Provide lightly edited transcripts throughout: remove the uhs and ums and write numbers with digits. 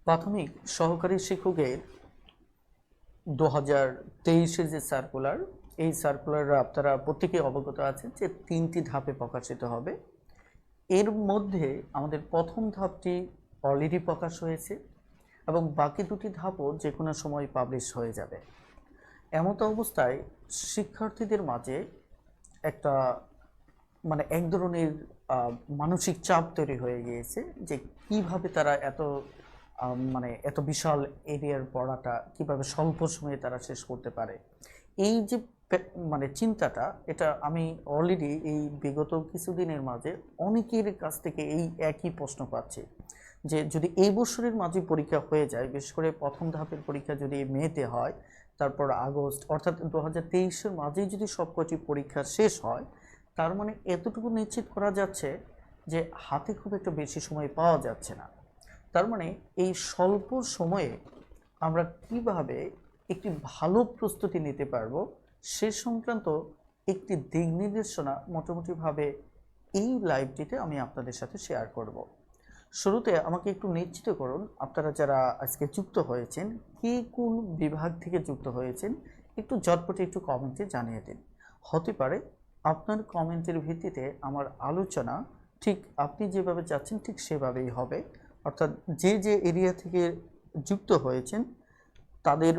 প্রাথমিক সহকারী শিক্ষকের 2023-এর যে সার্কুলার, এই সার্কুলার আপনারা প্রত্যেকেই অবগত আছেন যে 3টি ধাপে প্রকাশিত হবে। এর মধ্যে আমাদের প্রথম ধাপটি অলরেডি প্রকাশ হয়েছে এবং বাকি দুটি ধাপও যে কোনো সময় পাবলিশ হয়ে যাবে। এমতো অবস্থায় শিক্ষার্থীদের মাঝে একটা এক ধরনের মানসিক চাপ তৈরি হয়ে গিয়েছে যে কিভাবে তারা এত বিশাল এরিয়ার পড়াটা কিভাবে স্বল্প সময়ে তারা শেষ করতে পারে। এই যে চিন্তাটা, এটা আমি অলরেডি এই বিগত কিছুদিনের মাঝে অনেকের কাছ থেকে এই একই প্রশ্ন পাচ্ছি যে যদি এই বছরের মাঝে পরীক্ষা হয়ে যায়, বিশেষ করে প্রথম ধাপের পরীক্ষা যদি মেতে হয়, তারপর আগস্ট অর্থাৎ 2023-এর মাঝেই যদি সবকটি পরীক্ষা শেষ হয়, তার মানে এতটুকু নিশ্চিত করা যাচ্ছে যে হাতে খুব একটা বেশি সময় পাওয়া যাচ্ছে না। তার মানে এই স্বল্প সময়ে আমরা কিভাবে একটি ভালো প্রস্তুতি নিতে পারবো সে সংক্রান্ত একটি দিক নির্দেশনা মোটামুটিভাবে এই লাইভটিতে আমি আপনাদের সাথে শেয়ার করব। শুরুতে আমাকে একটু নিশ্চিত করুন, আপনারা যারা আজকে যুক্ত হয়েছেন, কে কোন বিভাগ থেকে যুক্ত হয়েছেন, একটু ঝটপটে একটু কমেন্টে জানিয়ে দিন। হতে পারে আপনার কমেন্টের ভিত্তিতে আমার আলোচনা ঠিক আপনি যেভাবে চাচ্ছেন ঠিক সেভাবেই হবে। অর্থাৎ যে যে এরিয়া থেকে যুক্ত হয়েছেন তাদের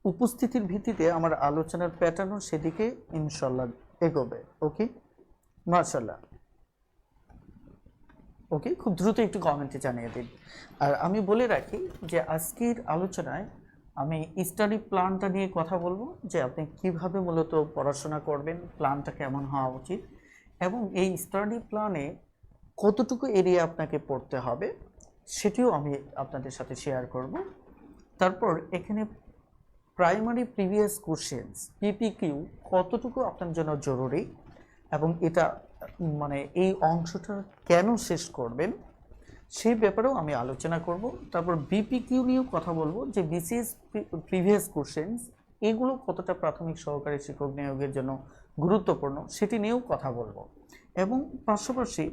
উপস্থিতির ভিত্তিতে আমার আলোচনার প্যাটার্নও সেদিকে ইনশাল্লাহ এগোবে। ওকে, মাশাল্লাহ। ওকে, খুব দ্রুত একটু কমেন্টে জানিয়ে দিন। আর আমি বলে রাখি যে আজকের আলোচনায় আমি স্টাডি প্ল্যানটা নিয়ে কথা বলবো, যে আপনি কিভাবে মূলত পড়াশোনা করবেন, প্ল্যানটা কেমন হওয়া উচিত, এবং এই স্টাডি প্ল্যানে কতটুকু এরিয়া আপনাকে পড়তে হবে সেটিও আমি আপনাদের সাথে শেয়ার করব। তারপর এখানে প্রাইমারি প্রিভিয়াস কোশ্চেন্স পিপিকিউ কতটুকু আপনার জন্য জরুরি এবং এটা এই অংশটা কেন শেষ করবেন সেই ব্যাপারেও আমি আলোচনা করব। তারপর বিপিকিউ নিয়েও কথা বলবো, যে বিসিএস প্রিভিয়াস কোশ্চেন্স এগুলো কতটা প্রাথমিক সহকারী শিক্ষক নিয়োগের জন্য গুরুত্বপূর্ণ সেটি নিয়েও কথা বলবো। এবং পাশাপাশি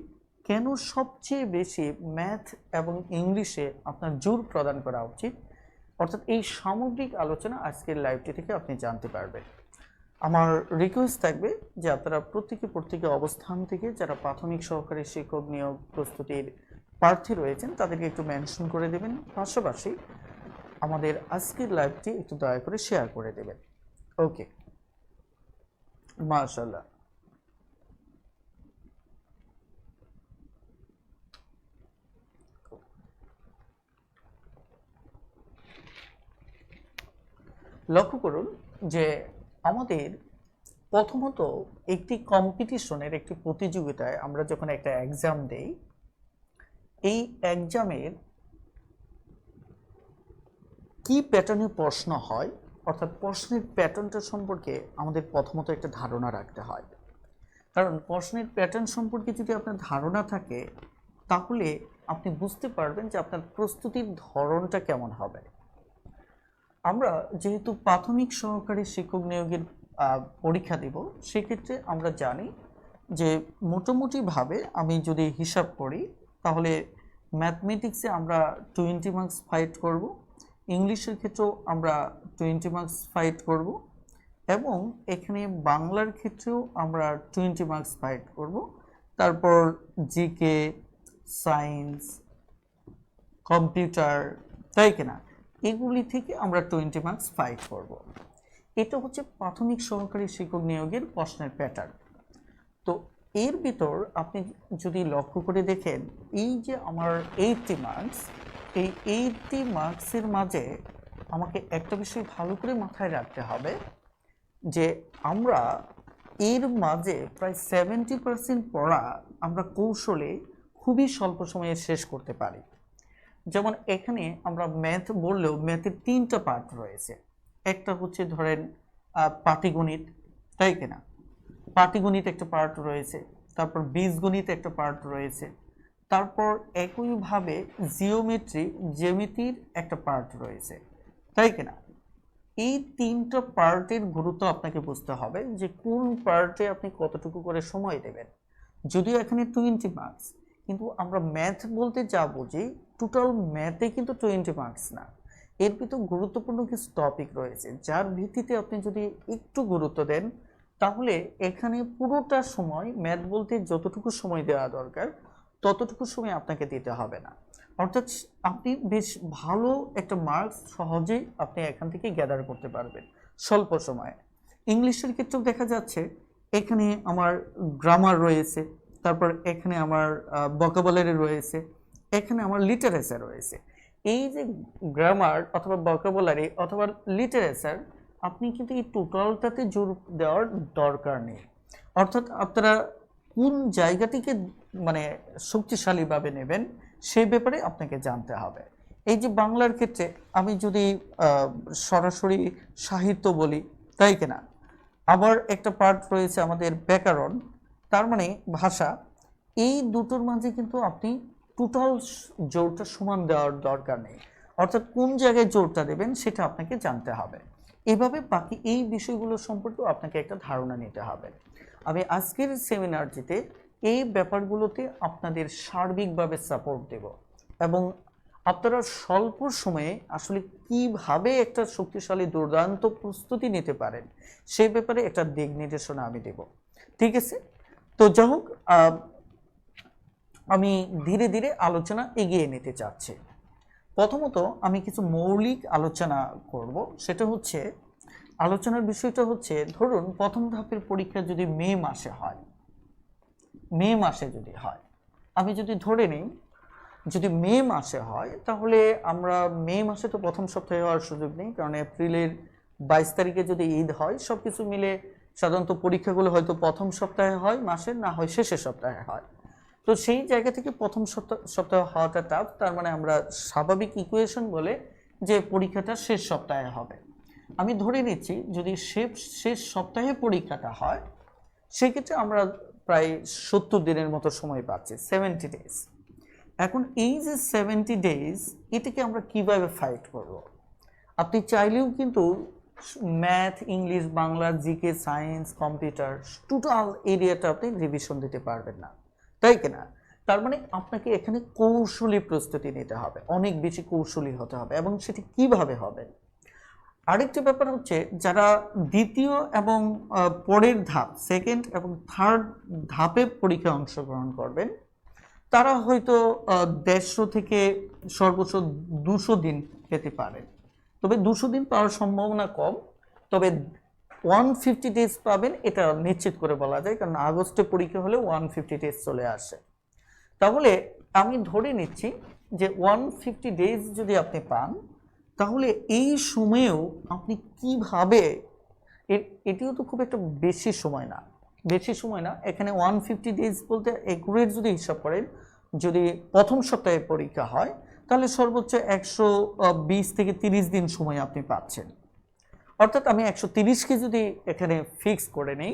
কেন সবচেয়ে বেশি ম্যাথ এবং ইংলিশে আপনার জোর প্রদান করা উচিত, অর্থাৎ এই সামগ্রিক আলোচনা আজকের লাইভটি থেকে আপনি জানতে পারবেন। আমার রিকোয়েস্ট থাকবে যে আপনারা প্রত্যেকে অবস্থান থেকে যারা প্রাথমিক সহকারী শিক্ষক নিয়োগ প্রস্তুতির প্রার্থী রয়েছেন তাদেরকে একটু মেনশন করে দেবেন, পাশাপাশি আমাদের আজকের লাইভটি একটু দয়া করে শেয়ার করে দেবেন। ওকে, মাশাআল্লাহ। লক্ষ্য করুন যে আমাদের প্রথমত একটি কম্পিটিশনের একটি প্রতিযোগিতায় আমরা যখন একটা এক্সাম দেই, এই এক্সামের কি প্যাটার্নে প্রশ্ন হয়, অর্থাৎ প্রশ্নের প্যাটার্নটা সম্পর্কে আমাদের প্রথমত একটা ধারণা রাখতে হয়। কারণ প্রশ্নের প্যাটার্ন সম্পর্কে যদি আপনার ধারণা থাকে তাহলে আপনি বুঝতে পারবেন যে আপনার প্রস্তুতির ধরনটা কেমন হবে। আমরা যেহেতু প্রাথমিক সহকারী শিক্ষক নিয়োগের পরীক্ষা দেব, সেক্ষেত্রে আমরা জানি যে মোটামুটিভাবে আমি যদি হিসাব করি তাহলে ম্যাথমেটিক্সে আমরা 20 মার্কস ফাইট করব, ইংলিশের ক্ষেত্রেও আমরা 20 মার্কস ফাইট করব, এবং এখানে বাংলার ক্ষেত্রেও আমরা 20 মার্কস ফাইট করব। তারপর জিকে, সায়েন্স, কম্পিউটার, তাই কিনা, এগুলি থেকে আমরা 20 মার্কস ফাইট করব। এটা হচ্ছে প্রাথমিক সহকারী শিক্ষক নিয়োগের প্রশ্নের প্যাটার্ন। তো এর ভিতর আপনি যদি লক্ষ্য করে দেখেন, এই যে আমার 80 মার্কস, এই 80 মার্কসের মাঝে আমাকে একটা বিষয় ভালো করে মাথায় রাখতে হবে যে আমরা এর মাঝে প্রায় 70% পড়া আমরা কৌশলে খুবই স্বল্প সময়ে শেষ করতে পারি। যেমন এখানে আমরা ম্যাথ বললেও ম্যাথের 3টা পার্ট রয়েছে। একটা হচ্ছে ধরেন পাটিগণিত, তাই কিনা, পাটিগণিত একটা পার্ট রয়েছে, তারপর বীজগণিত একটা পার্ট রয়েছে, তারপর একইভাবে জ্যামিতির একটা পার্ট রয়েছে, তাই কিনা। এই 3টা পার্টের গুরুত্ব আপনাকে বুঝতে হবে যে কোন পার্টে আপনি কতটুকু করে সময় দেবেন। যদিও এখানে 20 মার্কস, কিন্তু আমরা ম্যাথ বলতে যা বুঝি টোটাল ম্যাথে কিন্তু 20 মার্কস না, এর ভিতর গুরুত্বপূর্ণ কিছু টপিক রয়েছে যার ভিত্তিতে আপনি যদি একটু গুরুত্ব দেন তাহলে এখানে পুরোটা সময় ম্যাথ বলতে যতটুকু সময় দেওয়া দরকার ততটুকু সময় আপনাকে দিতে হবে না, অর্থাৎ আপনি বেশ ভালো একটা মার্কস সহজেই আপনি এখান থেকে গ্যাদার করতে পারবেন স্বল্প সময়ে। ইংলিশের ক্ষেত্রেও দেখা যাচ্ছে এখানে আমার গ্রামার রয়েছে, তারপর এখানে আমার ভোকাবুলারি রয়েছে, এখানে আমার লিটারেচার রয়েছে। এই যে গ্রামার অথবা ভোকাবুলারি অথবা লিটারেচার আপনি কিন্তু এই টোটালটাতে জোর দেওয়ার দরকার নেই, অর্থাৎ আপনারা কোন জায়গাটিকে মানে শক্তিশালীভাবে নেবেন সেই ব্যাপারে আপনাকে জানতে হবে। এই যে বাংলার ক্ষেত্রে আমি যদি সরাসরি সাহিত্য বলি তাই কিনা, আবার একটা পার্ট রয়েছে আমাদের ব্যাকরণ, তার মানে ভাষা, এই দুটোর মাঝে কিন্তু আপনি টোটাল জোরটা সমান দেওয়ার দরকার নেই, অর্থাৎ কোন জায়গায় জোরটা দেবেন সেটা আপনাকে জানতে হবে। এভাবে বাকি এই বিষয়গুলো সম্পর্কে আপনাকে একটা ধারণা নিতে হবে। আমি আজকের সেমিনারটিতে এই ব্যাপারগুলোতে আপনাদের সার্বিকভাবে সাপোর্ট দেব এবং আপনারা স্বল্প সময়ে আসলে কিভাবে একটা শক্তিশালী দুর্দান্ত প্রস্তুতি নিতে পারেন সেই ব্যাপারে একটা দিক নির্দেশনা আমি দেব, ঠিক আছে? তো যাই হোক, আমি ধীরে ধীরে আলোচনা এগিয়ে নিতে চাচ্ছি। প্রথমত আমি কিছু মৌলিক আলোচনা করব, সেটা হচ্ছে আলোচনার বিষয়টা হচ্ছে ধরুন প্রথম ধাপের পরীক্ষা যদি মে মাসে হয়, মে মাসে যদি হয়, আমি যদি ধরে নিই যদি মে মাসে হয় তাহলে আমরা মে মাসে তো প্রথম সপ্তাহে হওয়ার সুযোগ নেই, কারণ এপ্রিলের 22 তারিখে যদি ঈদ হয় সব কিছু মিলে সাধারণত পরীক্ষাগুলো হয়তো প্রথম সপ্তাহে হয় মাসের, না হয় শেষের সপ্তাহে হয়। তো সেই জায়গা থেকে প্রথম সপ্তাহে হওয়াটা টাফ, তার মানে আমরা স্বাভাবিক ইকুয়েশন বলে যে পরীক্ষাটা শেষ সপ্তাহে হবে। আমি ধরে নিচ্ছি যদি শেষ সপ্তাহে পরীক্ষাটা হয় সেক্ষেত্রে আমরা প্রায় 70 দিনের মতো সময় পাচ্ছি, 70 ডেজ। এখন এই যে 70 ডেজ এটাকে আমরা কিভাবে ফাইট করব? আপনি চাইলেও কিন্তু math, English, Bangla, GK, science, computer total এরিয়াটা আপনি রিভিশন দিতে পারবেন না, তাই কিনা? তার মানে আপনাকে এখানে কৌশলী প্রস্তুতি নিতে হবে, অনেক বেশি কৌশলী হতে হবে, এবং সেটি কিভাবে হবে? আরেকটা ব্যাপার হচ্ছে যারা দ্বিতীয় এবং পরের ধাপ সেকেন্ড এবং থার্ড ধাপে পরীক্ষায় অংশগ্রহণ করবেন তারা হয়তো 150 থেকে সর্বোচ্চ 200 দিন পেতে পারে, তবে 200 দিন পাওয়ার সম্ভাবনা কম, তবে 150 ডেজ পাবেন এটা নিশ্চিত করে বলা যায়, কারণ আগস্টে পরীক্ষা হলে 150 ডেজ চলে আসে। তাহলে আমি ধরে নিচ্ছি যে 150 ডেজ যদি আপনি পান তাহলে এই সময়েও আপনি কিভাবে, এটিও তো খুব একটা বেশি সময় না, এখানে 150 ডেজ বলতে একুরেট যদি হিসাব করেন, যদি প্রথম সপ্তাহে পরীক্ষা হয় তাহলে সর্বোচ্চ 120 থেকে 30 দিন সময় আপনি পাচ্ছেন, অর্থাৎ আমি 130কে যদি এখানে ফিক্স করে নেই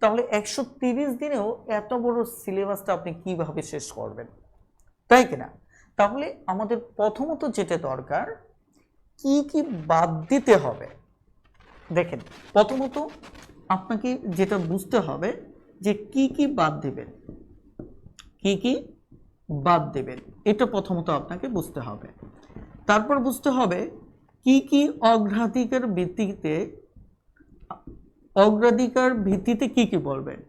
তাহলে 130 দিনেও এত বড় সিলেবাসটা আপনি কিভাবে শেষ করবেন, তাই কিনা? তাহলে আমাদের প্রথমত যেটা দরকার কি কি বাদ দিতে হবে। দেখেন, প্রথমত আপনাকে যেটা বুঝতে হবে যে কি কি বাদ দিবেন, কি কি বাদ দেবেন, এটা প্রথমত আপনাকে বুঝতে হবে। তারপর বুঝতে হবে কি কি অগ্রাধিকার ভিত্তিতে কি কি বলবেন,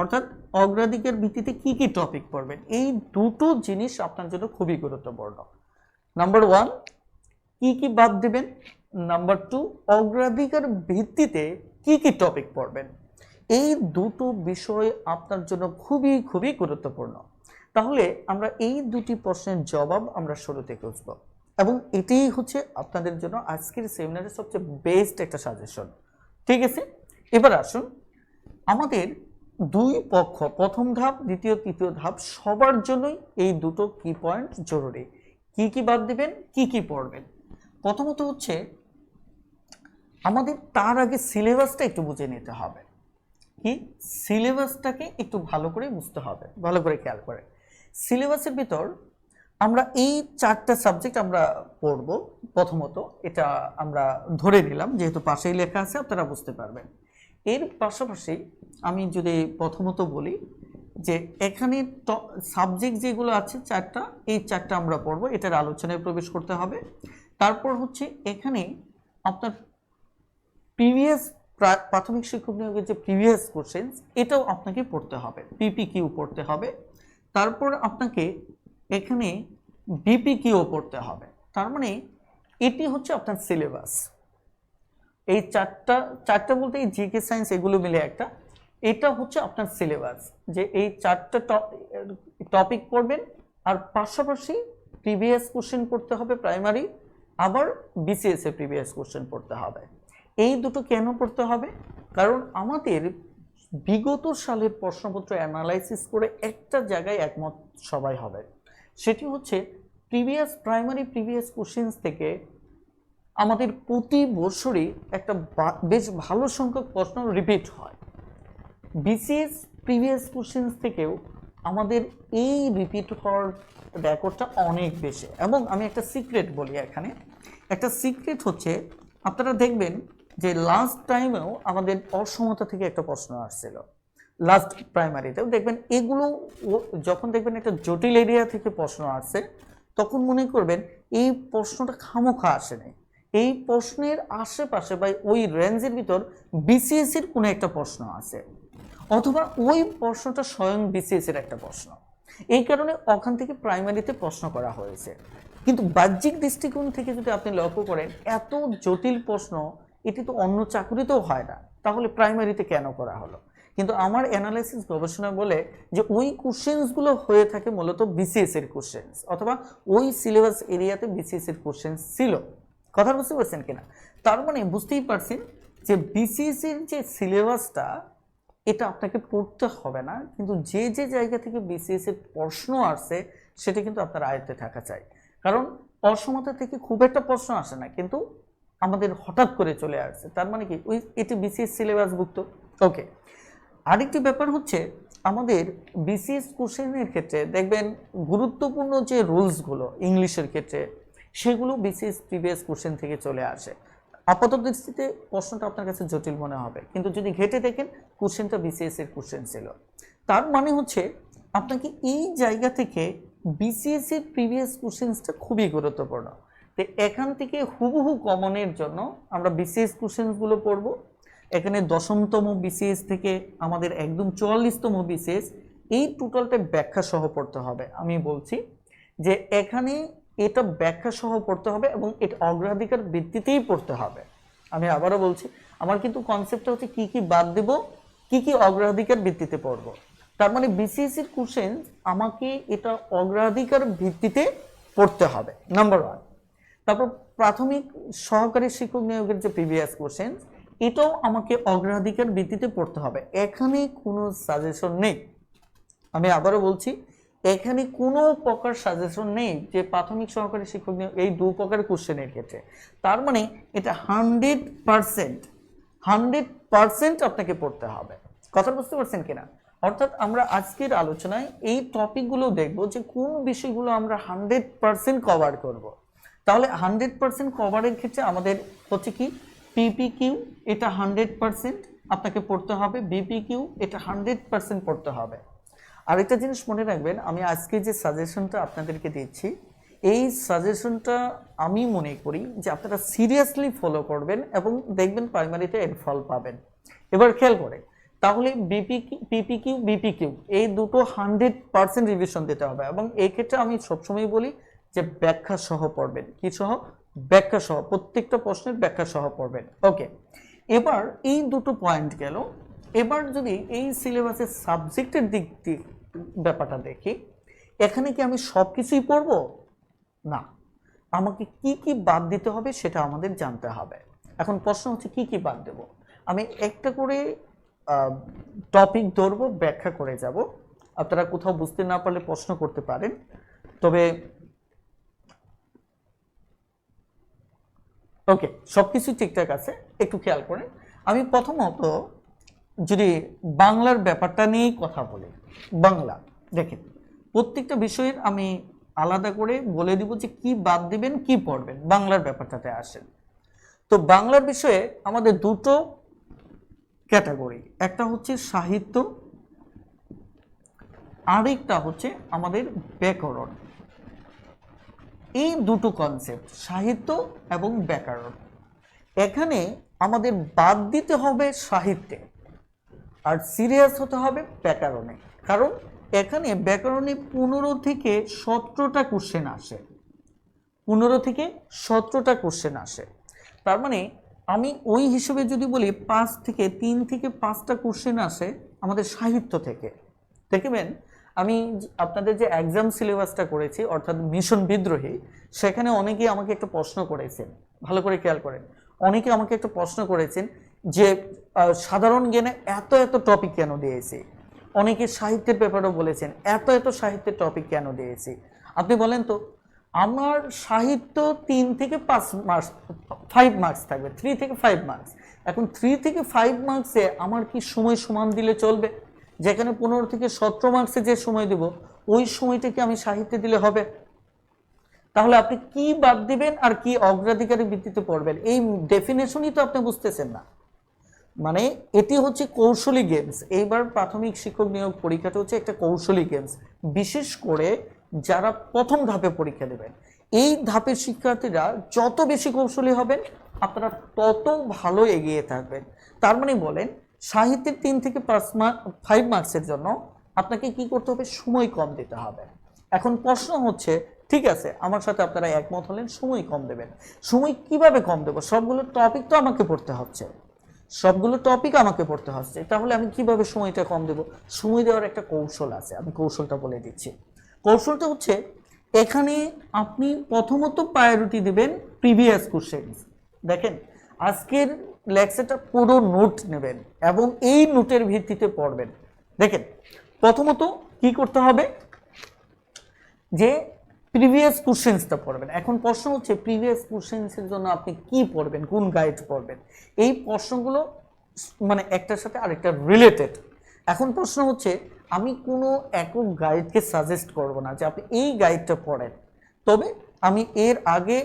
অর্থাৎ অগ্রাধিকার ভিত্তিতে কি কি টপিক পড়বেন। এই দুটো জিনিস আপনার জন্য খুবই গুরুত্বপূর্ণ। নাম্বার 1 কি কি বাদ দিবেন, নাম্বার 2 অগ্রাধিকার ভিত্তিতে কি কি টপিক পড়বেন। এই দুটো বিষয় আপনার জন্য খুবই খুবই গুরুত্বপূর্ণ। তাহলে আমরা এই দুটি প্রশ্নের জবাব আমরা শুরুতে খুঁজব, এবং এটাই হচ্ছে আপনাদের জন্য আজকের সেমিনারের সবচেয়ে বেস্ট একটা সাজেশন, ঠিক আছে? এবার আসুন, আমাদের দুই পক্ষ প্রথম ধাপ দ্বিতীয় তৃতীয় ধাপ সবার জন্যই এই দুটো কি পয়েন্ট জরুরি, কি কি বাদ দিবেন কি কি পড়বেন। প্রথমত হচ্ছে আমাদের তার আগে সিলেবাসটা একটু বুঝে নিতে হবে, কি সিলেবাসটাকে একটু ভালো করে বুঝতে হবে, ভালো করে খেয়াল করে। সিলেবাসের ভিতর আমরা এই 4টা সাবজেক্ট আমরা পড়ব। প্রথমত এটা আমরা ধরে নিলাম, যেহেতু পাশেই লেখা আছে আপনারা বুঝতে পারবেন। এর পাশাপাশি আমি যদি প্রথমত বলি যে এখানে সাবজেক্ট যেগুলো আছে চারটা, এই চারটা আমরা পড়বো, এটার আলোচনায় প্রবেশ করতে হবে। তারপর হচ্ছে এখানে আপনার প্রিভিয়াস প্রাথমিক শিক্ষক নিয়োগের যে প্রিভিয়াস কোশ্চেন, এটাও আপনাকে পড়তে হবে, পিপিকিউ পড়তে হবে। তারপর আপনাকে এখানে বিপিকিউ পড়তে হবে। তার মানে এটি হচ্ছে আপনার সিলেবাস। এই চারটা বলতে এই জিকে সায়েন্স এগুলো মিলে একটা, এটা হচ্ছে আপনার সিলেবাস, যে এই চারটা টপিক পড়বেন, আর পাশাপাশি প্রিভিয়াস কোশ্চেন পড়তে হবে প্রাইমারি, আবার বিসিএস এর প্রিভিয়াস কোশ্চেন পড়তে হবে। এই দুটো কেন পড়তে হবে? কারণ আমাদের বিগত সালের প্রশ্নপত্র অ্যানালাইসিস করে একটা জায়গায় একমত সবাই হবে, সেটি হচ্ছে প্রাইমারি প্রিভিয়াস কোশ্চেন থেকে আমাদের প্রতি বছরই একটা বেশ ভালো সংখ্যক প্রশ্ন রিপিট হয়। বিসিএস প্রিভিয়াস কোশ্চেন থেকেও আমাদের এই রিপিট হওয়ার রেকর্ডটা অনেক বেশি। এবং আমি একটা সিক্রেট বলি এখানে, একটা সিক্রেট হচ্ছে আপনারা দেখবেন যে লাস্ট টাইমেও আমাদের অসমতা থেকে একটা প্রশ্ন আসছিল, লাস্ট প্রাইমারিতেও দেখবেন। এগুলো যখন দেখবেন একটা জটিল এরিয়া থেকে প্রশ্ন আসছে, তখন মনে করবেন এই প্রশ্নটা খামোখা আসেনি, এই প্রশ্নের আশেপাশে বা ওই রেঞ্জের ভিতর বিসিএসির কোনো একটা প্রশ্ন আছে, অথবা ওই প্রশ্নটা স্বয়ং বিসিএস এর একটা প্রশ্ন। এই কারণে ওখান থেকে প্রাইমারিতে প্রশ্ন করা হয়েছে। কিন্তু বাহ্যিক দৃষ্টিকোণ থেকে যদি আপনি লক্ষ্য করেন, এত জটিল প্রশ্ন এটি তো অন্য চাকরিতেও হয় না, তাহলে প্রাইমারিতে কেন করা হলো? কিন্তু আমার অ্যানালাইসিস গবেষণা বলে যে ওই কোশ্চেন্সগুলো হয়ে থাকে মূলত বিসিএস এর কোশ্চেন্স, অথবা ওই সিলেবাস এরিয়াতে বিসিএস এর কোশ্চেন্স ছিল। কথা বুঝতে পারছেন কিনা? তার মানে বুঝতেই পারছেন যে বিসিএস এর যে সিলেবাসটা, এটা আপনাকে পড়তে হবে না, কিন্তু যে যে জায়গা থেকে বিসিএস এর প্রশ্ন আসছে সেটা কিন্তু আপনার আয়ত্তে থাকা চাই। কারণ অসমতা থেকে খুব একটা প্রশ্ন আসে না, কিন্তু আমাদের হঠাৎ করে চলে আসছে, তার মানে কি এটি বিসিএস সিলেবাসভুক্ত। ওকে, আরেকটি ব্যাপার হচ্ছে আমাদের বিসিএস কোশ্চেনের ক্ষেত্রে দেখবেন গুরুত্বপূর্ণ যে রুলসগুলো ইংলিশের ক্ষেত্রে, সেগুলো বিসিএস প্রিভিয়াস কোশ্চেন থেকে চলে আসে। আপাত দৃষ্টিতে প্রশ্নটা আপনার কাছে জটিল মনে হবে, কিন্তু যদি ঘেটে দেখেন কোশ্চেনটা বিসিএস এর কোশ্চেন ছিল। তার মানে হচ্ছে আপনাকে এই জায়গা থেকে বিসিএস এর প্রিভিয়াস কোশ্চেনটা খুবই গুরুত্বপূর্ণ। তো এখান থেকে হুবহু কমনের জন্য আমরা বিসিএস কোশ্চেনগুলো পড়ব। এখানে 10তম বিসিএস থেকে আমাদের একদম 44তম বিসিএস, এই টোটালটা ব্যাখ্যা সহ পড়তে হবে। আমি বলছি যে এখানে এটা ব্যাখ্যা সহ পড়তে হবে এবং এটা অগ্রাধিকার ভিত্তিতেই পড়তে হবে। আমি আবারও বলছি, আমার কিন্তু কনসেপ্টটা হচ্ছে কি কি বাদ দেব, কি কি অগ্রাধিকার ভিত্তিতে পড়ব। তার মানে বিসিএস এর কোশ্চেন আমাকে এটা অগ্রাধিকার ভিত্তিতে পড়তে হবে, নাম্বার 1। তারপর প্রাথমিক সহকারী শিক্ষক নিয়োগের যে প্রিভিয়াস কোশ্চেন, এটাও আমাকে অগ্রাধিকার ভিত্তিতে পড়তে হবে। এখানে কোনো সাজেশন নেই, আমি আবারও বলছি, এখানে কোনো প্রকার সাজেশন নেই যে প্রাথমিক সহকারী শিক্ষক নিয়োগ এই 2 প্রকার কোশ্চেনের ক্ষেত্রে। তার মানে এটা 100% আপনাকে পড়তে হবে। কথা বুঝতে পারছেন কিনা? অর্থাৎ আমরা আজকের আলোচনায় এই টপিকগুলো দেখব যে কোন বিষয়গুলো আমরা 100% কভার করব। তাহলে 100% কভারের ক্ষেত্রে আমাদের হচ্ছে কি, পিপিকিউ এটা 100% আপনাকে পড়তে হবে, বিপিকিউ এটা 100% পড়তে হবে। আর একটা জিনিস মনে রাখবেন, আমি আজকে যে সাজেশনটা আপনাদেরকে দিচ্ছি, এই সাজেশনটা আমি মনে করি যে আপনারা সিরিয়াসলি ফলো করবেন এবং দেখবেন প্রাইমারিতে এর ফল পাবেন। এবার খেয়াল করে, তাহলে বিপিকিউ এই দুটো 100% রিভিশন দিতে হবে। এবং এই ক্ষেত্রে আমি সবসময় বলি যে ব্যাখ্যা সহ পড়বেন। কি সহ? ব্যাখ্যা সহ, প্রত্যেকটা প্রশ্নের ব্যাখ্যা সহ পড়বেন। ওকে, এবার এই দুটো পয়েন্ট গেল। এবার যদি এই সিলেবাসের সাবজেক্টের দিক দিয়ে ব্যাপারটা দেখি, এখানে কি আমি সব কিছুই পড়ব? না, আমাকে কি কি বাদ দিতে হবে সেটা আমাদের জানতে হবে। এখন প্রশ্ন হচ্ছে কি কি বাদ দেব। আমি একটা করে টপিক ধরব, ব্যাখ্যা করে যাব। আপনারা কোথাও বুঝতে না পারলে প্রশ্ন করতে পারেন। তবে ওকে, সবকিছু ঠিকঠাক আছে, একটু খেয়াল করেন। আমি প্রথমত যদি বাংলার ব্যাপারটা নিয়েই কথা বলি, বাংলা দেখেন প্রত্যেকটা বিষয়ের আমি আলাদা করে বলে দিব যে কি বাদ দিবেন, কি পড়বেন। বাংলার ব্যাপারটাতে আসেন তো বাংলার বিষয়ে আমাদের দুটো ক্যাটাগরি, একটা হচ্ছে সাহিত্য আরেকটা হচ্ছে আমাদের ব্যাকরণ। এই দুটো কনসেপ্ট, সাহিত্য এবং ব্যাকরণ, এখানে আমাদের বাদ দিতে হবে সাহিত্যে আর সিরিয়াস হতে হবে ব্যাকরণে। কারণ এখানে ব্যাকরণে 15 থেকে 17টা কোশ্চেন আসে, 15 থেকে 17টা কোশ্চেন আসে। তার মানে আমি ওই হিসেবে যদি বলি 3 থেকে 5টা কোশ্চেন আসে আমাদের সাহিত্য থেকে। দেখবেন আমি আপনাদের যে এক্সাম সিলেবাসটা করেছি অর্থাৎ মিশন বিদ্রোহী, সেখানে অনেকেই আমাকে একটা প্রশ্ন করেছেন, ভালো করে খেয়াল করেন, অনেকে আমাকে একটা প্রশ্ন করেছেন যে সাধারণ জ্ঞানে এত এত টপিক কেন দিয়েছি, অনেকে সাহিত্যের ব্যাপারেও বলেছেন এত এত সাহিত্যের টপিক কেন দিয়েছি। আপনি বলেন তো, আমার সাহিত্য 3 থেকে 5 মার্কস, 5 মার্কস থাকবে, 3 থেকে 5 মার্কস। এখন 3 থেকে 5 মার্কসে আমার কি সময় সমান দিলে চলবে? যেখানে 15 থেকে 17 মার্কসে যে সময় দেব ওই সময়টা কি আমি সাহিত্যে দিলে হবে? তাহলে আপনি কি বাদ দিবেন আর কি অগ্রাধিকারের ভিত্তিতে পড়বেন, এই ডেফিনেশনই তো আপনি বুঝতেছেন না। মানে এটি হচ্ছে কৌশলী গেমস। এইবার প্রাথমিক শিক্ষক নিয়োগ পরীক্ষাটা হচ্ছে একটা কৌশলী গেমস, বিশেষ করে যারা প্রথম ধাপে পরীক্ষা দেবেন। এই ধাপের শিক্ষার্থীরা যত বেশি কৌশলী হবেন আপনারা তত ভালো এগিয়ে থাকবেন। তার মানে বলেন সাহিত্যের 3 থেকে 5 মার্কসের জন্য আপনাকে কি করতে হবে? সময় কম দিতে হবে। এখন প্রশ্ন হচ্ছে, ঠিক আছে আমার সাথে আপনারা একমত হলেন সময় কম দেবেন, সময় কিভাবে কম দেবো? সবগুলো টপিক তো আমাকে পড়তে হচ্ছে, সবগুলো টপিক আমাকে পড়তে হচ্ছে, তাহলে আমি কিভাবে সময়টা কম দেব? সময় দেওয়ার একটা কৌশল আছে, আমি কৌশলটা বলে দিচ্ছি। কৌশলটা হচ্ছে, এখানে আপনি প্রথমত প্রায়োরিটি দিবেন প্রিভিয়াস কোশ্চেনস। দেখেন আজকের লেকচারটা পুরো নোট নেবেন এবং এই নোটের ভিত্তিতে পড়বেন। দেখেন প্রথমত কি করতে হবে, যে প্রিভিয়াস কোশ্চেন্সটা পড়বেন। এখন প্রশ্ন হচ্ছে প্রিভিয়াস কোশ্চেন্সের জন্য আপনি কি পড়বেন, কোন গাইড পড়বেন? এই প্রশ্নগুলো মানে একটার সাথে আরেকটা রিলেটেড। এখন প্রশ্ন হচ্ছে আমি কোনো একক গাইডকে সাজেস্ট করব না যে আপনি এই গাইডটা পড়েন, তবে আমি এর আগে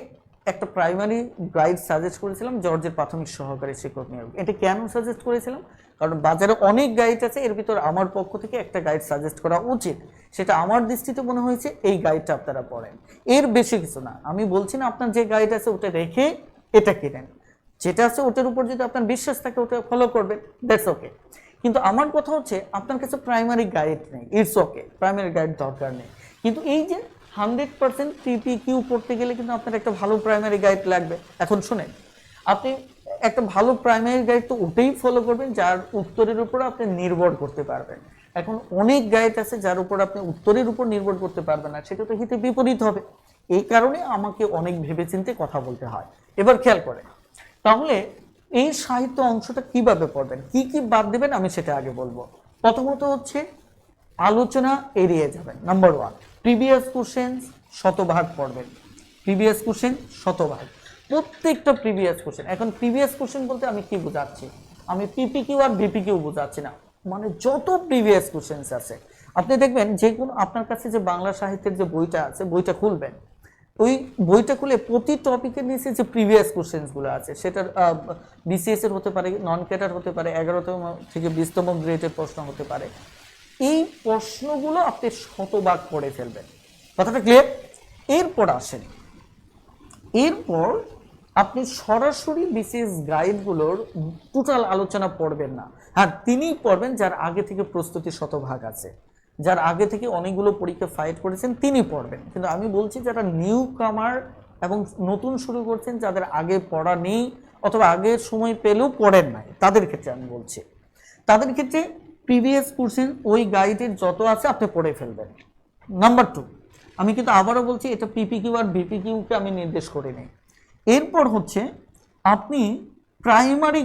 একটা প্রাইমারি গাইড সাজেস্ট করেছিলাম জর্জের প্রাথমিক সহকারী শিক্ষক নিয়োগ। এটা কেন সাজেস্ট করেছিলাম? কারণ বাজারে অনেক গাইড আছে, এর ভিতর আমার পক্ষ থেকে একটা গাইড সাজেস্ট করা উচিত, সেটা আমার দৃষ্টিতে মনে হয়েছে এই গাইডটা আপনারা পড়েন, এর বেশি কিছু না। আমি বলছি না আপনার যে গাইড আছে ওটা রেখে এটা কিনেন, যেটা আছে ওটার উপর যদি আপনার বিশ্বাস থাকে ওটা ফলো করবেন, দ্যাটস ওকে। কিন্তু আমার কথা হচ্ছে আপনার কাছে প্রাইমারি গাইড নেই, ইটস ওকে, প্রাইমারি গাইড দরকার নেই। কিন্তু এই যে 100% PPQ পড়তে গেলে কিন্তু আপনার একটা ভালো প্রাইমারি গাইড লাগবে। এখন শুনেন, আপনি একটা ভালো প্রাইমারি গাইড তো ওটাই ফলো করবেন যার উত্তরের উপর আপনি নির্ভর করতে পারবেন। এখন অনেক গাইড আছে যার উপর আপনি উত্তরের উপর নির্ভর করতে পারবেন না, সেটা তো হিতে বিপরীত হবে। এই কারণে আমাকে অনেক ভেবেচিন্তে কথা বলতে হয়। এবার খেয়াল করেন, তাহলে এই সাহিত্য অংশটা কিভাবে পড়বেন, কি কি বাদ দেবেন আমি সেটা আগে বলবো। প্রথমত হচ্ছে আলোচনা এড়িয়ে যাবেন। নাম্বার 1, প্রিভিয়াস কোশ্চেন শতভাগ পড়বেন। প্রিভিয়াস কোশ্চেন শতভাগ, প্রত্যেকটা প্রিভিয়াস কোশ্চেন। এখন প্রিভিয়াস কোশ্চেন বলতে আমি কি বোঝাচ্ছি? আমি PPQ আর VPQ বোঝাচ্ছি না, মানে যত প্রিভিয়াস কোশ্চেন আছে আপনি দেখবেন, যে কোনো আপনার কাছে যে বাংলা সাহিত্যের যে বইটা আছে বইটা খুলবেন, ওই বইটা খুলে প্রতি টপিকের নিচে যে প্রিভিয়াস কোশ্চেন্সগুলো আছে সেটার BCS এর হতে পারে, নন ক্যাডার হতে পারে, 11তম থেকে 20তম গ্রেডের প্রশ্ন হতে পারে, এই প্রশ্নগুলো আপনি শতভাগ পড়ে ফেলবেন। কথাটা ক্লিয়ার? এরপর আসেন, এরপর আপনি সরাসরি BCS গাইডগুলোর টোটাল আলোচনা পড়বেন না। হ্যাঁ, তিনিই পড়বেন যার আগে থেকে প্রস্তুতি শতভাগ আছে, যার আগে থেকে অনেকগুলো পরীক্ষা ফাইট করেছেন তিনি পড়বেন। কিন্তু আমি বলছি যারা নিউ কামার এবং নতুন শুরু করছেন, যাদের আগে পড়া নেই অথবা আগে সময় পেলেও পড়েন নাই, তাদের ক্ষেত্রে আমি বলছি, তাদের ক্ষেত্রে প্রিভিয়াস কোশ্চেন ওই গাইডের যত আছে আপনি পড়ে ফেলবেন। নাম্বার 2, আমি কিন্তু আবারও বলছি এটা PPQ আর VPQকে আমি নির্দেশ করিনি। এরপর হচ্ছে আপনি প্রাইমারি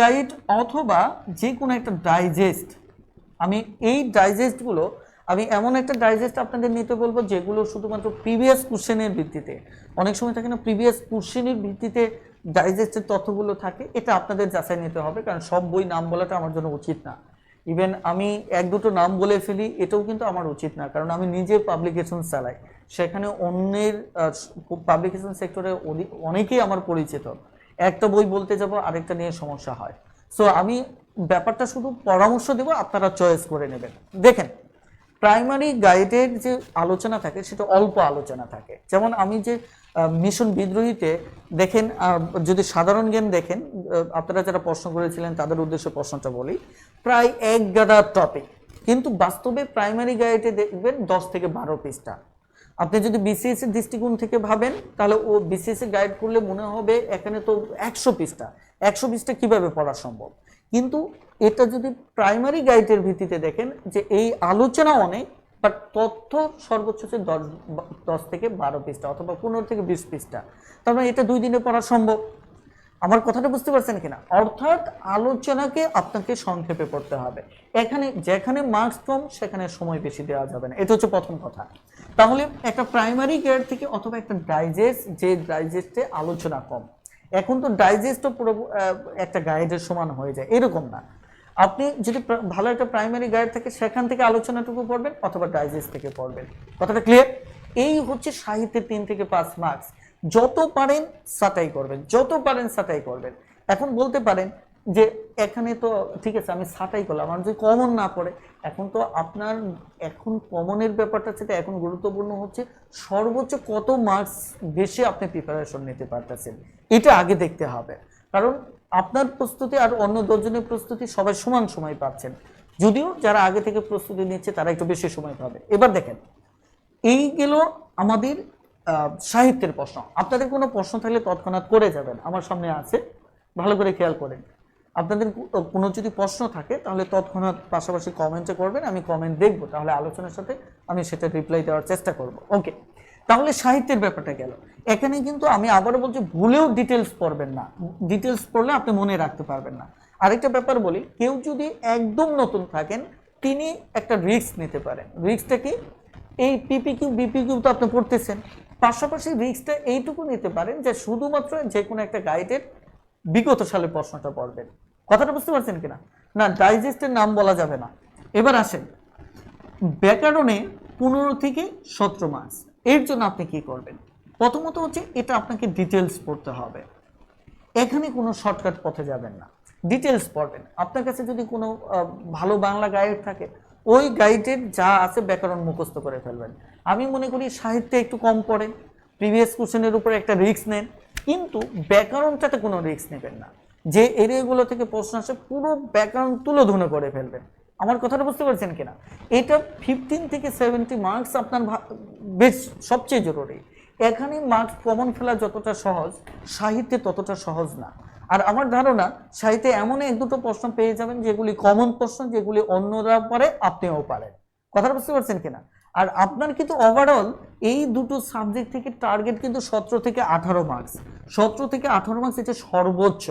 গাইড অথবা যে কোনো একটা ডাইজেস্ট, আমি এই ডাইজেস্টগুলো আমি এমন একটা ডাইজেস্ট আপনাদের নিতে বলবো যেগুলো শুধুমাত্র প্রিভিয়াস কোশ্চেনের ভিত্তিতে, অনেক সময় থাকে না প্রিভিয়াস কোশ্চেনের ভিত্তিতে ডাইজেস্টের তথ্যগুলো থাকে, এটা আপনাদের যাচাই নিতে হবে, কারণ সব বই নাম বলাটা আমার জন্য উচিত না। ইভেন আমি 1-2টো নাম বলে ফেলি, এটাও কিন্তু আমার উচিত না, কারণ আমি নিজে পাবলিকেশন চালাই, সেখানে অন্যের পাবলিকেশন সেক্টরে অনেকেই আমার পরিচিত, একটা বই বলতে যাব আরেকটা নিয়ে সমস্যা হয়। সো আমি ব্যাপারটা শুধু পরামর্শ দেব, আপনারা চয়েস করে নেবেন। দেখেন, প্রাইমারি গাইডের যে আলোচনা থাকে সেটা অল্প আলোচনা থাকে। যেমন আমি যে মিশন বিদ্রোহীতে দেখেন, যদি সাধারণ জ্ঞান দেখেন, আপনারা যারা প্রশ্ন করেছিলেন তাদের উদ্দেশ্যে প্রশ্নটা বলি, প্রায় 1 গাদা টপিক, কিন্তু বাস্তবে প্রাইমারি গাইডে দেখবেন 10 থেকে 12 পৃষ্ঠা। আপনি যদি বিসিএস এর দৃষ্টিকোণ থেকে ভাবেন তাহলে ও বিসিএস এর গাইড করলে মনে হবে এখানে তো 100 পৃষ্ঠা, 100 পৃষ্ঠা কিভাবে পড়া সম্ভব। কিন্তু এটা যদি প্রাইমারি গাইডের ভিত্তিতে দেখেন যে এই আলোচনা অনেক, বাট তথ্য সর্বোচ্চ হচ্ছে 10 থেকে 12 পৃষ্ঠা অথবা 15 থেকে 20 পৃষ্ঠা। তার মানে এটা 2 দিনে পড়া সম্ভব। আমার কথাটা বুঝতে পারছেন কিনা? অর্থাৎ আলোচনাকে আপনাকে সংক্ষেপে পড়তে হবে। এখানে যেখানে মার্কস কম সেখানে সময় বেশি দেওয়া যাবে না, এটা হচ্ছে প্রথম কথা। তাহলে একটা প্রাইমারি গাইড থেকে অথবা একটা ডাইজেস্ট, যে ডাইজেস্টে আলোচনা কম, এখন তো ডাইজেস্টও পুরো একটা গাইডের সমান হয়ে যায়, এরকম না। আপনি যদি ভালো একটা প্রাইমারি গাইড থাকে সেখান থেকে আলোচনাটুকু পড়বেন অথবা ডাইজেস্ট থেকে পড়বেন। কথাটা ক্লিয়ার? এই হচ্ছে সাহিত্যের 3 থেকে 5 মার্কস। যত পারেন ছাঁটাই করবেন, যত পারেন ছাঁটাই করবেন। এখন বলতে পারেন যে এখানে তো ঠিক আছে আমি ছাঁটাই করলাম, আমার যদি কমন না পড়ে, এখন তো আপনার এখন কমনের ব্যাপারটা সেটা এখন গুরুত্বপূর্ণ হচ্ছে সর্বোচ্চ কত মার্কস বেশি আপনি প্রিপারেশন নিতে পারতেছেন, এটা আগে দেখতে হবে। কারণ আপনার প্রস্তুতি আর অন্য 10 জনের প্রস্তুতি সবাই সমান সময় পাচ্ছেন, যদিও যারা আগে থেকে প্রস্তুতি নিচ্ছে তারা একটু বেশি সময় পাবে। এবার দেখেন, এই গেল আমাদের সাহিত্যের প্রশ্ন। আপনাদের কোনো প্রশ্ন থাকলে তৎক্ষণাৎ করে যাবেন, আমার সামনে আছে, ভালো করে খেয়াল করেন। আপনাদের কোনো যদি প্রশ্ন থাকে তাহলে তৎক্ষণাৎ পাশাপাশি কমেন্টে করবেন, আমি কমেন্ট দেখব, তাহলে আলোচনার সাথে আমি সেটা রিপ্লাই দেওয়ার চেষ্টা করব। ওকে, তাহলে সাহিত্যের ব্যাপারটা গেল। এখানে কিন্তু আমি আবারও বলছি, ভুলেও ডিটেলস পড়বেন না, ডিটেলস পড়লে আপনি মনে রাখতে পারবেন না। আরেকটা ব্যাপার বলি, কেউ যদি একদম নতুন থাকেন তিনি একটা রিস্ক নিতে পারেন। রিস্কটা কি? এই পিপিকিউ বিপিকিউ তো আপনি পড়তেছেন, পাশাপাশি রিস্কটা এইটুকু নিতে পারেন যে শুধুমাত্র যে কোনো একটা গাইডের বিগত সালের প্রশ্নটা পড়বেন। কথাটা বুঝতে পারছেন কিনা? না, ডাইজেস্টের নাম বলা যাবে না। এবার আসেন, ব্যাকরণে 15 থেকে 17 মার্কস। এর জন্য আপনি কি করবেন? প্রথমত হচ্ছে এটা আপনাকে ডিটেলস পড়তে হবে, এখানে কোনো শর্টকাট পথে যাবেন না, ডিটেলস পড়বেন। আপনার কাছে যদি কোনো ভালো বাংলা গাইড থাকে, ওই গাইডের যা আছে ব্যাকরণ মুখস্থ করে ফেলবেন। আমি মনে করি সাহিত্যে একটু কম পড়েন, প্রিভিয়াস কোশ্চেনের উপরে একটা রিস্ক নেন, কিন্তু ব্যাকরণটাতে কোনো রিস্ক নেবেন না। যে এরিয়াগুলো থেকে প্রশ্ন আসে পুরো ব্যাকরণ তুলোধুনো করে ফেলবেন। আমার কথাটা বুঝতে পারছেন কিনা? এটা 15 থেকে 70 মার্কস আপনার বেশ সবচেয়ে জরুরি। এখানে মার্কস কমন ফেলা যতটা সহজ, সাহিত্যে ততটা সহজ না। আর আমার ধারণা সাহিত্যে এমন 1-2টো প্রশ্ন পেয়ে যাবেন যেগুলি কমন প্রশ্ন, যেগুলি অন্যরা পারে আপনিও পারেন। কথাটা বুঝতে পারছেন কিনা? আর আপনার কিন্তু ওভারঅল এই দুটো সাবজেক্ট থেকে টার্গেট কিন্তু 17 থেকে 18 মার্কস। 17 থেকে 18 মার্কস এটা সর্বোচ্চ।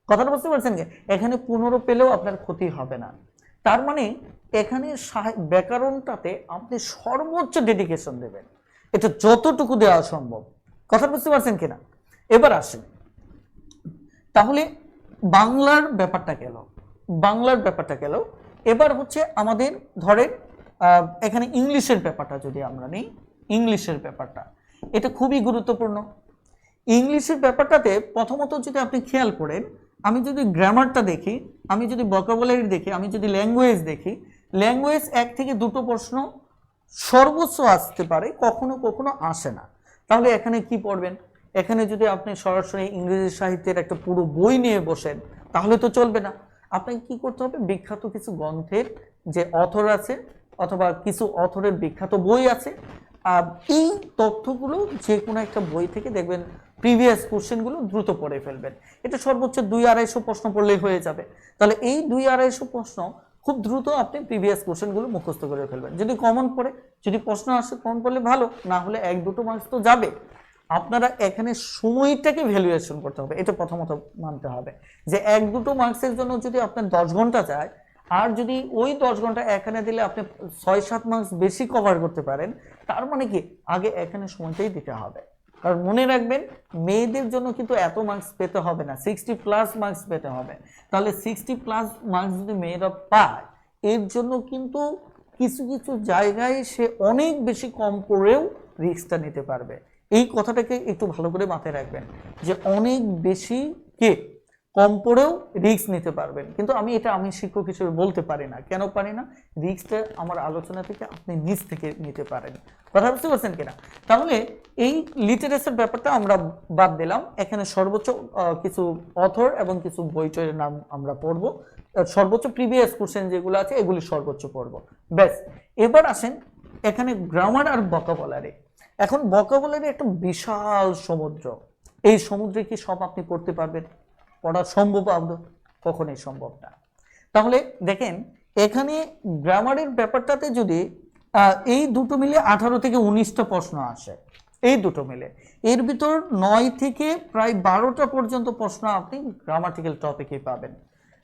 কথাটা বুঝতে পারছেন কি? এখানে 15 পেলেও আপনার ক্ষতি হবে না। তার মানে এখানে ব্যাকরণটাতে আপনি সর্বোচ্চ ডেডিকেশন দেবেন, এটা যতটুকু দেওয়া সম্ভব। কথা বুঝতে পারছেন কিনা? এবার আসেন, তাহলে বাংলার ব্যাপারটা গেল, বাংলার ব্যাপারটা গেল। এবার হচ্ছে আমাদের ধরেন এখানে ইংলিশের ব্যাপারটা যদি আমরা নিই, ইংলিশের ব্যাপারটা এটা খুবই গুরুত্বপূর্ণ। ইংলিশের ব্যাপারটাতে প্রথমত যদি আপনি খেয়াল করেন, আমি যদি গ্রামারটা দেখি, আমি যদি ভোকাবুলারি দেখি, আমি যদি ল্যাঙ্গুয়েজ দেখি, ল্যাঙ্গুয়েজ 1 থেকে 2টো প্রশ্ন সর্বোচ্চ আসতে পারে, কখনো কখনো আসে না। তাহলে এখানে কি পড়বেন? এখানে যদি আপনি সরাসরি ইংরেজি সাহিত্যের একটা পুরো বই নিয়ে বসেন তাহলে তো চলবে না। আপনাকে কি করতে হবে? বিখ্যাত কিছু গ্রন্থের যে অথর আছে অথবা কিছু অথরের বিখ্যাত বই আছে, এই তথ্যগুলো যে কোনো একটা বই থেকে দেখবেন প্রিভিয়াস কোশ্চেনগুলো দ্রুত পড়ে ফেলবেন। এটা সর্বোচ্চ 200-250 প্রশ্ন পড়লেই হয়ে যাবে। তাহলে এই 200-250 প্রশ্ন খুব দ্রুত আপনি প্রিভিয়াস কোশ্চেনগুলো মুখস্থ করে ফেলবেন। যদি কমন পড়ে, যদি প্রশ্ন আসে কমন পড়লে ভালো, না হলে 1-2টো মার্কস তো যাবে। আপনারা এখানে সময়টাকে ভ্যালুয়েশন করতে হবে, এটা প্রথমত মানতে হবে যে 1-2টো মার্কসের জন্য যদি আপনার 10 ঘন্টা যায়, আর যদি ওই 10 ঘন্টা এখানে দিলে আপনি 6-7 মার্কস বেশি কভার করতে পারেন, তার মানে কি আগে এখানে সময়টাই দিতে হবে। কারণ মনে রাখবেন, মেয়েদের জন্য কিন্তু এত মার্কস পেতে হবে না, 60+ মার্কস পেতে হবে। তাহলে 60+ মার্কস যদি মেয়েরা পায়, এর জন্য কিন্তু কিছু কিছু জায়গায় সে অনেক বেশি কম করেও রিস্কটা নিতে পারবে। এই কথাটাকে একটু ভালো করে মাথায় রাখবেন যে অনেক বেশি কে কম পড়েও রিস্ক নিতে পারবেন। কিন্তু আমি শিক্ষক হিসেবে বলতে পারি না। কেন পারি না? রিস্কটা আমার আলোচনা থেকে আপনি নিজ থেকে নিতে পারেন। কথা বুঝতে পারছেন কিনা? তাহলে এই লিটারেচার ব্যাপারটা আমরা বাদ দিলাম। এখানে সর্বোচ্চ কিছু অথর এবং কিছু বইটইয়ের নাম আমরা পড়ব। সর্বোচ্চ প্রিভিয়াস কোশ্চেন যেগুলো আছে এগুলি সর্বোচ্চ পড়ব। ব্যাস, এবার আসেন এখানে গ্রামার আর ভোকাবুলারি। এখন ভোকাবুলারি একটা বিশাল সমুদ্র। এই সমুদ্রে কি সব আপনি পড়তে পারবেন? পড়া সম্ভব আদৌ? কখনোই সম্ভব না। তাহলে দেখেন এখানে গ্রামারের ব্যাপারটাতে যদি এই দুটো মিলে 18 থেকে 19টা প্রশ্ন আসে, এই দুটো মিলে এর ভিতর 9 থেকে প্রায় 12টা পর্যন্ত প্রশ্ন আপনি গ্রামাটিক্যাল টপিকে পাবেন,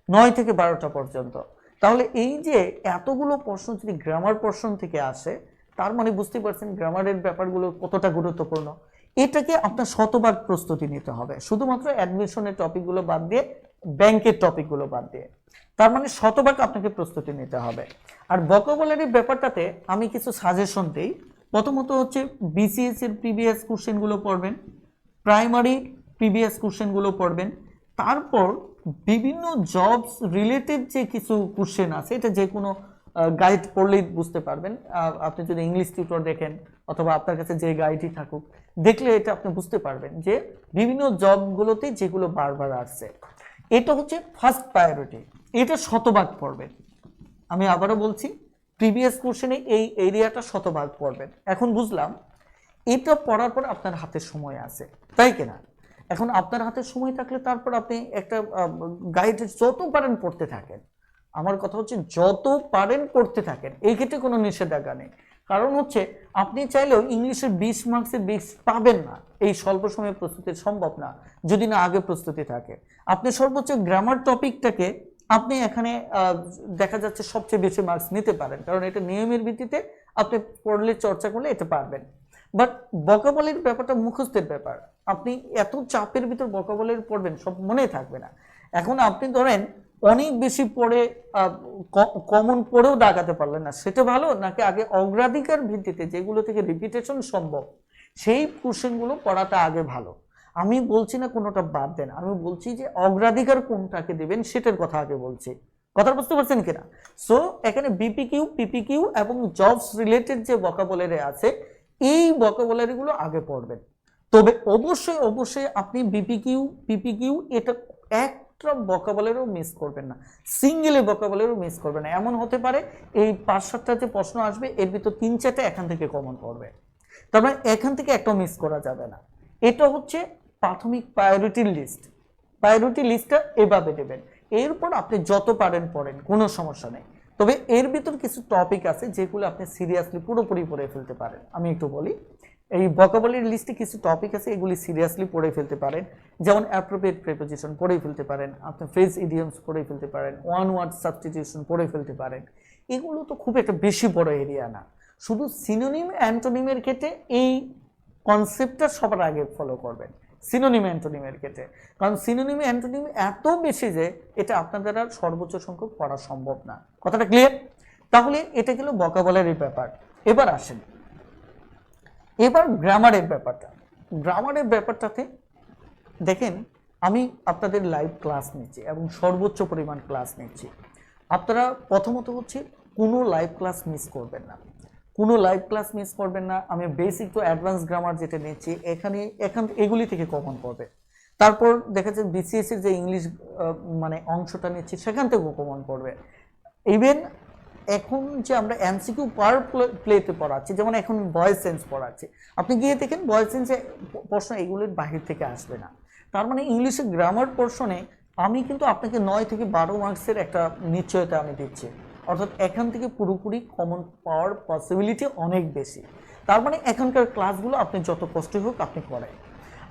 9 থেকে 12টা পর্যন্ত। তাহলে এই যে এতগুলো প্রশ্ন যদি গ্রামার পোর্শন থেকে আসে, তার মানে বুঝতে পারছেন গ্রামারের ব্যাপারগুলো কতটা গুরুত্বপূর্ণ। এটাকে আপনার শতভাগ প্রস্তুতি নিতে হবে, শুধুমাত্র অ্যাডমিশনের টপিকগুলো বাদ দিয়ে, ব্যাংকের টপিকগুলো বাদ দিয়ে। তার মানে শতভাগ আপনাকে প্রস্তুতি নিতে হবে। আর ভোকাবুলারি ব্যাপারটাতে আমি কিছু সাজেশন দিই। প্রথমত হচ্ছে বিসিএস এর প্রিভিয়াস কোশ্চেনগুলো পড়বেন, প্রাইমারি প্রিভিয়াস কোশ্চেনগুলো পড়বেন, তারপর বিভিন্ন জবস রিলেটেড যে কিছু কোশ্চেন আছে, এটা যে কোনো গাইড পড়লেই বুঝতে পারবেন। আপনি যদি ইংলিশ টিউটর দেখেন অথবা আপনার কাছে যে গাইডই থাকুক, দেখলে এটা আপনি বুঝতে পারবেন যে বিভিন্ন জবগুলোতে যেগুলো বারবার আসছে। এটা হচ্ছে ফার্স্ট প্রায়োরিটি, এটা শতভাগ পড়বেন। আমি আবারও বলছি, প্রিভিয়াস কোশ্চেনে এই এরিয়াটা শতভাগ পড়বেন। এখন বুঝলাম এটা পড়ার পর আপনার হাতে সময় আছে, তাই কিনা? এখন আপনার হাতে সময় থাকলে তারপর আপনি একটা গাইড যত পারেন পড়তে থাকেন। আমার কথা হচ্ছে যত পারেন পড়তে থাকেন, এই ক্ষেত্রে কোনো নিষেধাজ্ঞা নেই। কারণ হচ্ছে আপনি চাইলেও ইংলিশের 20 মার্কসের 20 পাবেন না, এই স্বল্প সময়ে প্রস্তুতি সম্ভব না যদি না আগে প্রস্তুতি থাকে। আপনি সর্বোচ্চ গ্রামার টপিকটাকে আপনি এখানে দেখা যাচ্ছে সবচেয়ে বেশি মার্কস নিতে পারেন, কারণ এটা নিয়মের ভিত্তিতে আপনি পড়লে চর্চা করলে এটা পারবেন। বাট ভোকাবুলারির ব্যাপারটা মুখস্থের ব্যাপার, আপনি এত চাপের ভিতর ভোকাবুলারি পড়বেন, সব মনে থাকবে না। এখন আপনি ধরেন অনেক বেশি পড়ে কমন পড়েও দাগাতে পারলেন না, সেটা ভালো নাকি আগে অগ্রাধিকার ভিত্তিতে যেগুলো থেকে রিপিটেশন সম্ভব সেই কোশ্চেনগুলো পড়াটা আগে ভালো। আমি বলছি না কোনোটা বাদ দেন, আমি বলছি যে অগ্রাধিকার কোনটাকে দেবেন সেটার কথা আগে বলছি। কথা বুঝতে পারছেন কিনা? সো এখানে বিপিকিউ, পিপিকিউ এবং জবস রিলেটেড যে ভোকাবুলারি আছে, এই ভোকাবুলারিগুলো আগে পড়বেন। তবে অবশ্যই অবশ্যই আপনি বিপিকিউ, পিপিকিউ এটা একটা ভোকাবুলারিও মিস করবেন না, সিঙ্গেল ভোকাবুলারিও মিস করবেন না। এমন হতে পারে এই 5-7টা যে প্রশ্ন আসবে এর ভিতর 3-4টা এখান থেকে কমন পড়বে, তার মানে এখান থেকে একটাও মিস করা যাবে না। এটা হচ্ছে প্রাথমিক প্রায়োরিটির লিস্ট। প্রায়োরিটি লিস্টটা এভাবে দেবেন, এরপর আপনি যত পারেন পড়েন, কোনো সমস্যা নেই। তবে এর ভিতর কিছু টপিক আছে যেগুলো আপনি সিরিয়াসলি পুরোপুরি পড়ে ফেলতে পারেন। আমি একটু বলি, এই ভোকাবুলারি লিস্টে কিছু টপিক আছে এগুলি সিরিয়াসলি পড়ে ফেলতে পারেন। যেমন অ্যাপ্রোপ্রিয়েট প্রিপোজিশন পড়ে ফেলতে পারেন, আপনি ফ্রেজ ইডিয়মস পড়ে ফেলতে পারেন, ওয়ান ওয়ার্ড সাবস্টিটিউশন পড়ে ফেলতে পারেন। এগুলো তো খুব একটা বেশি বড় এরিয়া না। শুধু সিনোনিম অ্যান্টোনিমের ক্ষেত্রে এই কনসেপ্টটা সবার আগে ফলো করবেন, সিনোনিম অ্যান্টোনিমের ক্ষেত্রে। কারণ সিনোনিম অ্যান্টোনিম এত বেশি যে এটা আপনার দ্বারা সর্বোচ্চ সংখ্যক পড়া সম্ভব না। কথাটা ক্লিয়ার? তাহলে এটা গেল ভোকাবুলারির ব্যাপার। এবার আসেন এবার গ্রামারের ব্যাপারটা। গ্রামারের ব্যাপারটাতে দেখেন আমি আপনাদের লাইভ ক্লাস নিচ্ছি এবং সর্বোচ্চ পরিমাণ ক্লাস নিচ্ছি। আপনারা প্রথমত হচ্ছে কোনো লাইভ ক্লাস মিস করবেন না, কোনো লাইভ ক্লাস মিস করবেন না। আমি বেসিক টু অ্যাডভান্স গ্রামার যেটা নিচ্ছি এগুলি থেকে কমন পড়বে। তারপর দেখা যাচ্ছে বিসিএস এর যে ইংলিশ মানে অংশটা নিচ্ছি সেখান থেকেও কমন পড়বে। ইভেন এখন যে আমরা এমসিকিউ পার প্লেতে পড়াচ্ছি, যেমন এখন ভয়েস সেন্স পড়াচ্ছি, আপনি গিয়ে দেখেন ভয়েস সেন্সে প্রশ্ন এগুলির বাহির থেকে আসবে না। তার মানে ইংলিশের গ্রামার পোর্শনে আমি কিন্তু আপনাকে 9 থেকে 12 মার্কসের একটা নিশ্চয়তা আমি দিচ্ছি, অর্থাৎ এখান থেকে পুরোপুরি কমন পাওয়ার পসিবিলিটি অনেক বেশি। তার মানে এখানকার ক্লাসগুলো আপনি যত কষ্টই হোক আপনি করেন।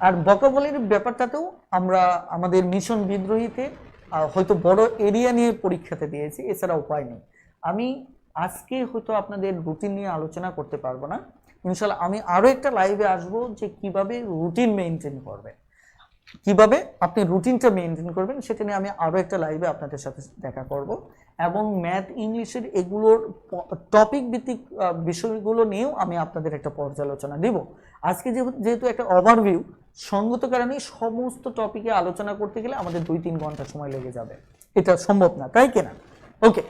আর ভোকাবুলারির ব্যাপারটাতেও আমরা আমাদের মিশন বিদ্রোহীতে হয়তো বড় এরিয়া নিয়ে পরীক্ষাতে দিয়েছি, এছাড়া উপায় নেই। আমি আজকে হয়তো আপনাদের রুটিন নিয়ে আলোচনা করতে পারবো না, ইনশাল্লাহ আমি আরও একটা লাইভে আসবো যে কিভাবে রুটিন মেনটেন করবেন, কিভাবে আপনি রুটিনটা মেনটেন করবেন সেটা নিয়ে আমি আরও একটা লাইভে আপনাদের সাথে দেখা করব। এবং ম্যাথ ইংলিশের এগুলোর টপিক ভিত্তিক বিষয়গুলো নিয়েও আমি আপনাদের একটা পর্যালোচনা দিব। আজকে যেহেতু একটা ওভারভিউ, সঙ্গত কারণে সমস্ত টপিকে আলোচনা করতে গেলে আমাদের 2-3 ঘন্টা সময় লেগে যাবে, এটা সম্ভব না, তাই কিনা? ওকে,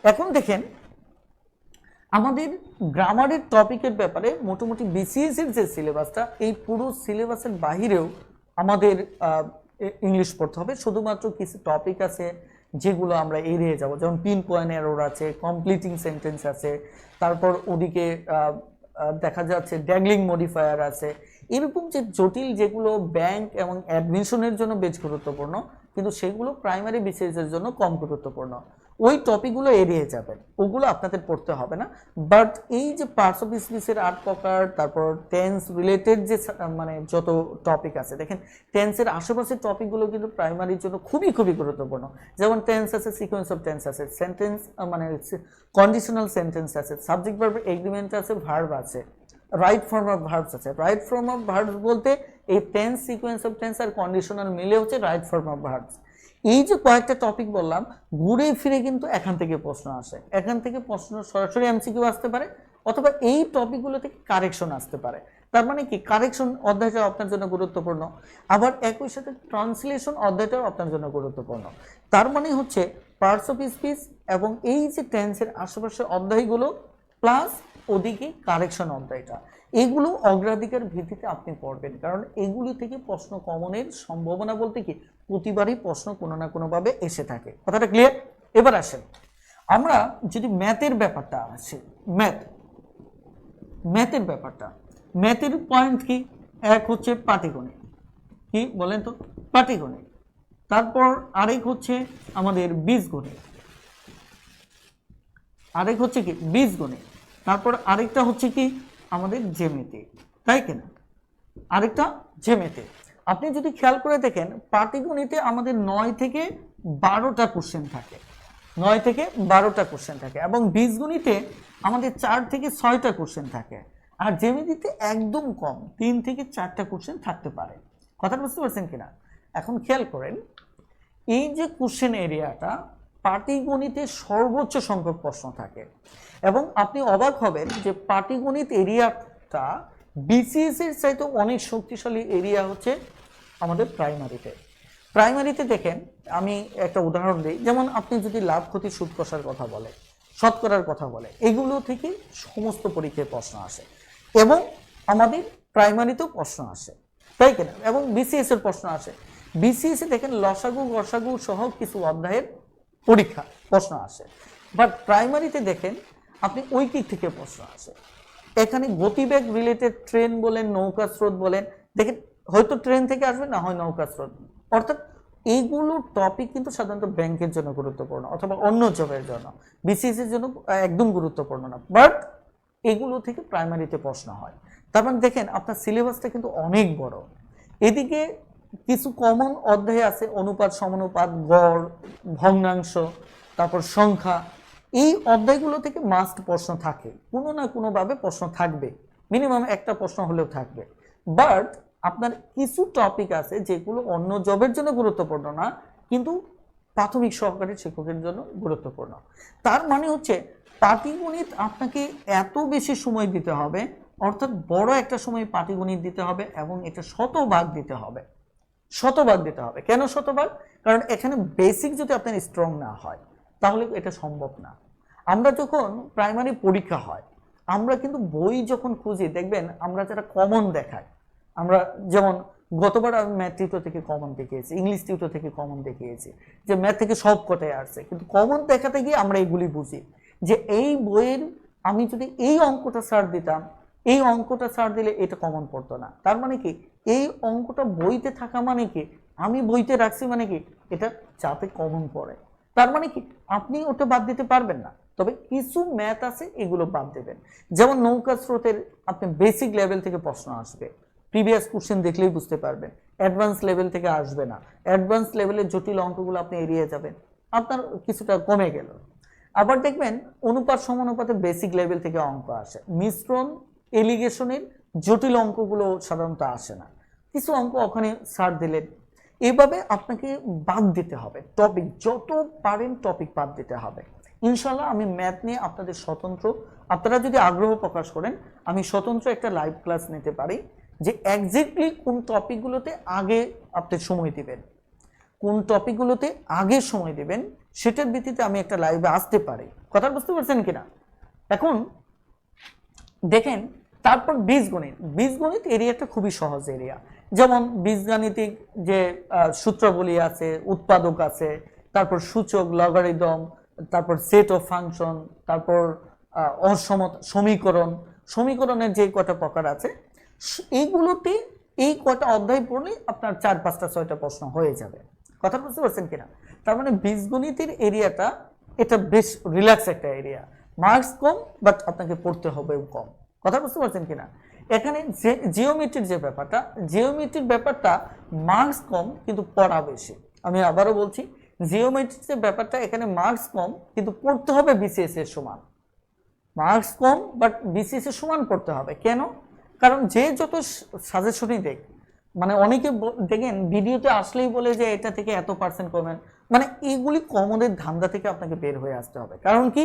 এখন দেখেন আমাদের গ্রামারের টপিকের ব্যাপারে মোটামুটি বিসিএস এর যে সিলেবাসটা, এই পুরো সিলেবাসের বাহিরেও আমাদের ইংলিশ পড়তে হবে। শুধুমাত্র কিছু টপিক আছে যেগুলো আমরা এড়িয়ে যাব, যেমন পিন পয়েন্ট এরর আছে, কমপ্লিটিং সেন্টেন্স আছে, তারপর ওদিকে দেখা যাচ্ছে ড্যাগলিং মডিফায়ার আছে। এরকম যে জটিল যেগুলো ব্যাংক এবং অ্যাডমিশনের জন্য বেশ গুরুত্বপূর্ণ, কিন্তু সেগুলো প্রাইমারি বিসিএস এর জন্য কম গুরুত্বপূর্ণ, ওই টপিকগুলো এড়িয়ে যাবেন, ওগুলো আপনাদের পড়তে হবে না। বাট এই যে পার্টস অফ স্পিচের 8 প্রকার, তারপর টেন্স রিলেটেড যে মানে যত টপিক আছে, দেখেন টেন্সের আশেপাশের টপিকগুলো কিন্তু প্রাইমারির জন্য খুবই খুবই গুরুত্বপূর্ণ। যেমন টেন্স আছে, সিকোয়েন্স অফ টেন্স আছে, সেন্টেন্স মানে কন্ডিশনাল সেন্টেন্স আছে, সাবজেক্ট ভার্ব এগ্রিমেন্ট আছে, ভার্ব আছে, রাইট ফর্ম অফ ভার্বস আছে। রাইট ফর্ম অফ ভার্বস বলতে এই টেন্স, সিকোয়েন্স অফ টেন্স আর কন্ডিশনাল মিলে হচ্ছে রাইট ফর্ম অফ ভার্বস। এই যে কয়েকটা টপিক বললাম, ঘুরে ফিরে কিন্তু এখান থেকে প্রশ্ন আসে, এখান থেকে প্রশ্ন সরাসরি এমসিকিউ আসতে পারে, অথবা এই টপিকগুলো থেকে কারেকশন আসতে পারে। তার মানে কি, কারেকশন অধ্যায়টা আপনার জন্য গুরুত্বপূর্ণ, আবার একই সাথে ট্রান্সলেশন অধ্যায়টাও আপনার জন্য গুরুত্বপূর্ণ। তার মানে হচ্ছে পার্টস অফ স্পিচ এবং এই যে টেন্সের আশেপাশের অধ্যায়গুলো প্লাস ওদিকে কারেকশন অধ্যায়টা, এগুলো অগ্রাধিকার ভিত্তিতে আপনি পড়বেন, কারণ এগুলি থেকে প্রশ্ন কমনের সম্ভাবনা বলতে কি প্রতিবারই প্রশ্ন কোনো না কোনোভাবে এসে থাকে। কথাটা ক্লিয়ার? এবার আসেন আমরা যদি ম্যাথের ব্যাপারটা আসে, ম্যাথের ব্যাপারটা, ম্যাথের পয়েন্ট কি? এক হচ্ছে পাটিগণিত, কি বলেন তো? পাটিগণিত। তারপর আরেক হচ্ছে আমাদের বীজগণিত, আরেক হচ্ছে কি বীজগণিত, তারপর আরেকটা হচ্ছে কি আমাদের জ্যামিতি, তাই কিনা? আরেকটা জ্যামিতি। আপনি যদি খেয়াল করে দেখেন, পাটিগণিতে আমাদের 9 থেকে 12টা কোশ্চেন থাকে, 9 থেকে 12টা কোশ্চেন থাকে, এবং বীজগণিতে আমাদের 4 থেকে 6টা কোশ্চেন থাকে, আর জ্যামিতিতে একদম কম 3 থেকে 4টা কোশ্চেন থাকতে পারে। কথা বুঝতে পারছেন কিনা? এখন খেয়াল করেন, এই যে কোশ্চেন এরিয়াটা, পাটিগণিতে সর্বোচ্চ সংখ্যক প্রশ্ন থাকে, এবং আপনি অবাক হবেন যে পাটিগণিত এরিয়াটা বিসিএস এর চাইতে অনেক শক্তিশালী এরিয়া হচ্ছে আমাদের প্রাইমারিতে। প্রাইমারিতে দেখেন, আমি একটা উদাহরণ দিই, যেমন আপনি যদি লাভ ক্ষতি সুদ কষার কথা বলে, শতকরার কথা বলে, এগুলো থেকে সমস্ত পরীক্ষায় প্রশ্ন আসে, এবং আমাদের প্রাইমারিতেও প্রশ্ন আসে, তাই কিনা? এবং বিসিএস এর প্রশ্ন আসে। বিসিএস এ দেখেন লসাগু গসাগু সহ কিছু অধ্যায়ের পরীক্ষা প্রশ্ন আসে, বাট প্রাইমারিতে দেখেন আপনি ঐকিক থেকে প্রশ্ন আসে। এখানে গতিবেগ রিলেটেড ট্রেন বলেন, নৌকা স্রোত বলেন, দেখেন হয়তো ট্রেন থেকে আসবে, না হয় নৌকা স্রোত, অর্থাৎ এইগুলো টপিক কিন্তু সাধারণত ব্যাংকের জন্য গুরুত্বপূর্ণ অথবা অন্য জবের জন্য, বিসিএস এর জন্য একদম গুরুত্বপূর্ণ না, বাট এগুলো থেকে প্রাইমারিতে প্রশ্ন হয়। তার মানে দেখেন আপনার সিলেবাসটা কিন্তু অনেক বড়। এদিকে কিছু কমন অধ্যায় আছে, অনুপাত, সমানুপাত, গড়, ভগ্নাংশ, তারপর সংখ্যা, এই অধ্যায়গুলো থেকে মাস্ট প্রশ্ন থাকে, কোনো না কোনোভাবে প্রশ্ন থাকবে, মিনিমাম একটা প্রশ্ন হলেও থাকবে। বাট আপনার কিছু টপিক আছে যেগুলো অন্য জবের জন্য গুরুত্বপূর্ণ না, কিন্তু প্রাথমিক সহকারী শিক্ষকের জন্য গুরুত্বপূর্ণ। তার মানে হচ্ছে পাটিগণিত আপনাকে এত বেশি সময় দিতে হবে, অর্থাৎ বড় একটা সময় পাটিগণিত দিতে হবে, এবং এটা শতভাগ দিতে হবে, শতভাগ দিতে হবে। কেন শতভাগ? কারণ এখানে বেসিক যদি আপনার স্ট্রং না হয় তাহলে এটা সম্ভব না। আমরা যখন প্রাইমারি পরীক্ষা হয়, আমরা কিন্তু বই যখন খুঁজি, দেখবেন আমরা যারা কমন দেখাই, আমরা যেমন গতবার আমি ম্যাথ টিউটর থেকে কমন দেখিয়েছি, ইংলিশ টিউটর থেকে কমন দেখিয়েছি, যে ম্যাথ থেকে সব কটাই আসছে, কিন্তু কমন দেখাতে গিয়ে আমরা এগুলি বুঝি যে এই বইয়ের আমি যদি এই অঙ্কটা ছাড় দিতাম, এই অঙ্কটা ছাড় দিলে এটা কমন পড়তো না। তার মানে কি, এই অঙ্কটা বইতে থাকা মানে কি, আমি বইতে রাখছি মানে কি, এটা যাতে কমন পড়ে। তার মানে কি, আপনি ওটা বাদ দিতে পারবেন না, তবে কিছু ম্যাথ আছে এগুলো বাদ দেবেন। যেমন নৌকা স্রোতের আপনি বেসিক লেভেল থেকে প্রশ্ন আসবে, প্রিভিয়াস কোশ্চেন দেখলেই বুঝতে পারবেন, অ্যাডভান্স লেভেল থেকে আসবে না, অ্যাডভান্স লেভেলের জটিল অঙ্কগুলো আপনি এড়িয়ে যাবেন, আপনার কিছুটা কমে গেল। আবার দেখবেন অনুপাত সমানুপাতে বেসিক লেভেল থেকে অঙ্ক আসে, মিশ্রণ এলিগেশনের জটিল অঙ্কগুলো সাধারণত আসে না, কিছু অঙ্ক ওখানে ছাড় দিলেন। এভাবে আপনাকে বাদ দিতে হবে টপিক, যত পারেন টপিক বাদ দিতে হবে। ইনশাল্লাহ আমি ম্যাথ নিয়ে আপনাদের স্বতন্ত্র, আপনারা যদি আগ্রহ প্রকাশ করেন, আমি স্বতন্ত্র একটা লাইভ ক্লাস নিতে পারি, যে এক্স্যাক্টলি কোন টপিকগুলোতে আগে আপনি সময় দিবেন, কোন টপিকগুলোতে আগে সময় দিবেন, সেটার ভিত্তিতে আমি একটা লাইভে আসতে পারি। কথা বুঝতে পারছেন কিনা? এখন দেখেন, তারপর বীজগণিত। বীজগণিত এরিয়াটা খুবই সহজ এরিয়া। যেমন বীজগাণিতিক যে সূত্রগুলি আছে, উৎপাদক আছে, তারপর সূচক, লগারিদম, তারপর সেট অফ ফাংশন, তারপর সমীকরণ, সমীকরণের যে কটা প্রকার আছে, এইগুলোতে এই কটা অধ্যায় পড়লে আপনার 4, 5টা 6টা প্রশ্ন হয়ে যাবে। কথা বুঝতে পারছেন কিনা? তার মানে বীজগণিতের এরিয়াটা এটা বেশ রিল্যাক্স একটা এরিয়া, মার্কস কম বাট আপনাকে পড়তে হবে কম। কথা বুঝতে পারছেন কিনা? এখানে জিওমেট্রির যে ব্যাপারটা, জিওমেট্রির ব্যাপারটা মার্কস কম কিন্তু পড়া বেশি। আমি আবারও বলছি, জিওমেট্রির যে ব্যাপারটা এখানে মার্কস কম কিন্তু পড়তে হবে বিসিএস এর সমান। মার্কস কম বাট বিসিএস এর সমান পড়তে হবে। কেন? কারণ যে যত সাজেশনই দেখ, মানে অনেকে দেখেন ভিডিওতে আসলেই বলে যে এটা থেকে এত পার্সেন্ট কমেন, মানে এইগুলি কমনের ধান্দা থেকে আপনাকে বের হয়ে আসতে হবে। কারণ কি,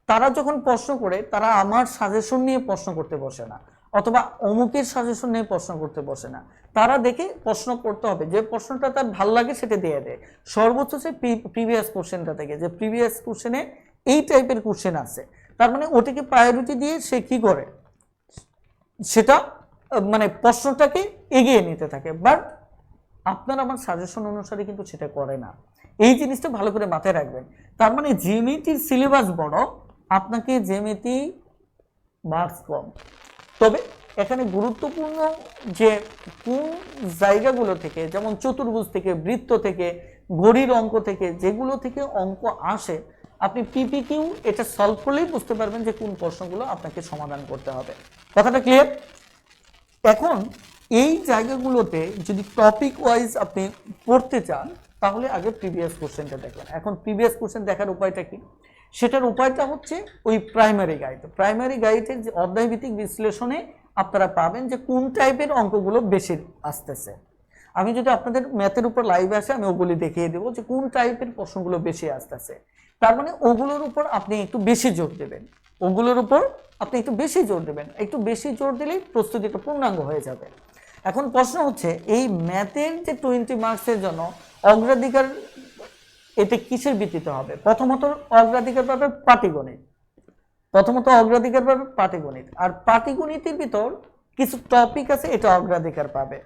তারা যখন প্রশ্ন করে তারা আমার সাজেশন নিয়ে প্রশ্ন করতে বসে না, অথবা অমুকের সাজেশন নিয়ে প্রশ্ন করতে বসে না। তারা দেখে প্রশ্ন করতে হবে, যে প্রশ্নটা তার ভাল লাগে সেটা দিয়ে দেয়। সর্বোচ্চ সে প্রিভিয়াস কোশ্চেনটা থেকে, যে প্রিভিয়াস কোশ্চেনে এই টাইপের কোশ্চেন আছে, তার মানে ওটাকে প্রায়োরিটি দিয়ে সে কি করে, সেটা মানে প্রশ্নটাকে এগিয়ে নিতে থাকে। বাট আপনার আমার সাজেশন অনুসারে কিন্তু সেটা করে না। এই জিনিসটা ভালো করে মাথায় রাখবেন। তার মানে জিওমেট্রির সিলেবাস বড়, আপনাকে জ্যামিতি মার্কস কম। তবে এখানে গুরুত্বপূর্ণ যে কোন জায়গাগুলো থেকে, যেমন চতুর্ভুজ থেকে, বৃত্ত থেকে, ঘড়ির অঙ্ক থেকে, যেগুলো থেকে অঙ্ক আসে, আপনি পিপিকিউ এটা সলভ করলেই বুঝতে পারবেন যে কোন প্রশ্নগুলো আপনাকে সমাধান করতে হবে। কথাটা ক্লিয়ার? এখন এই জায়গাগুলোতে যদি টপিক ওয়াইজ আপনি পড়তে চান, তাহলে আগে প্রিভিয়াস কোশ্চেনটা দেখবেন। এখন প্রিভিয়াস কোশ্চেন দেখার উপায়টা কি? সেটার উপায়টা হচ্ছে ওই প্রাইমারি গাইড। প্রাইমারি গাইডের যে অধ্যায়ভিত্তিক বিশ্লেষণে আপনারা পাবেন যে কোন টাইপের অঙ্কগুলো বেশি আসতেছে। আমি যদি আপনাদের ম্যাথের উপর লাইভে আসে, আমি ওগুলি দেখিয়ে দেবো যে কোন টাইপের প্রশ্নগুলো বেশি আসতেছে। তার মানে ওগুলোর উপর আপনি একটু বেশি জোর দেবেন, ওগুলোর উপর আপনি একটু বেশি জোর দেবেন। একটু বেশি জোর দিলেই প্রস্তুতিটা পূর্ণাঙ্গ হয়ে যাবে। এখন প্রশ্ন হচ্ছে, এই ম্যাথের যে 20 মার্কসের জন্য অগ্রাধিকার, এটা কিসের ভিত্তিতে হবে? প্রথমত অগ্রাধিকার পাবে পাটিগণিত, প্রথমত অগ্রাধিকার পাবে পাটিগণিত। আর পাটিগণিতের ভিতর কিছু টপিক আছে, এটা অগ্রাধিকার পাবে।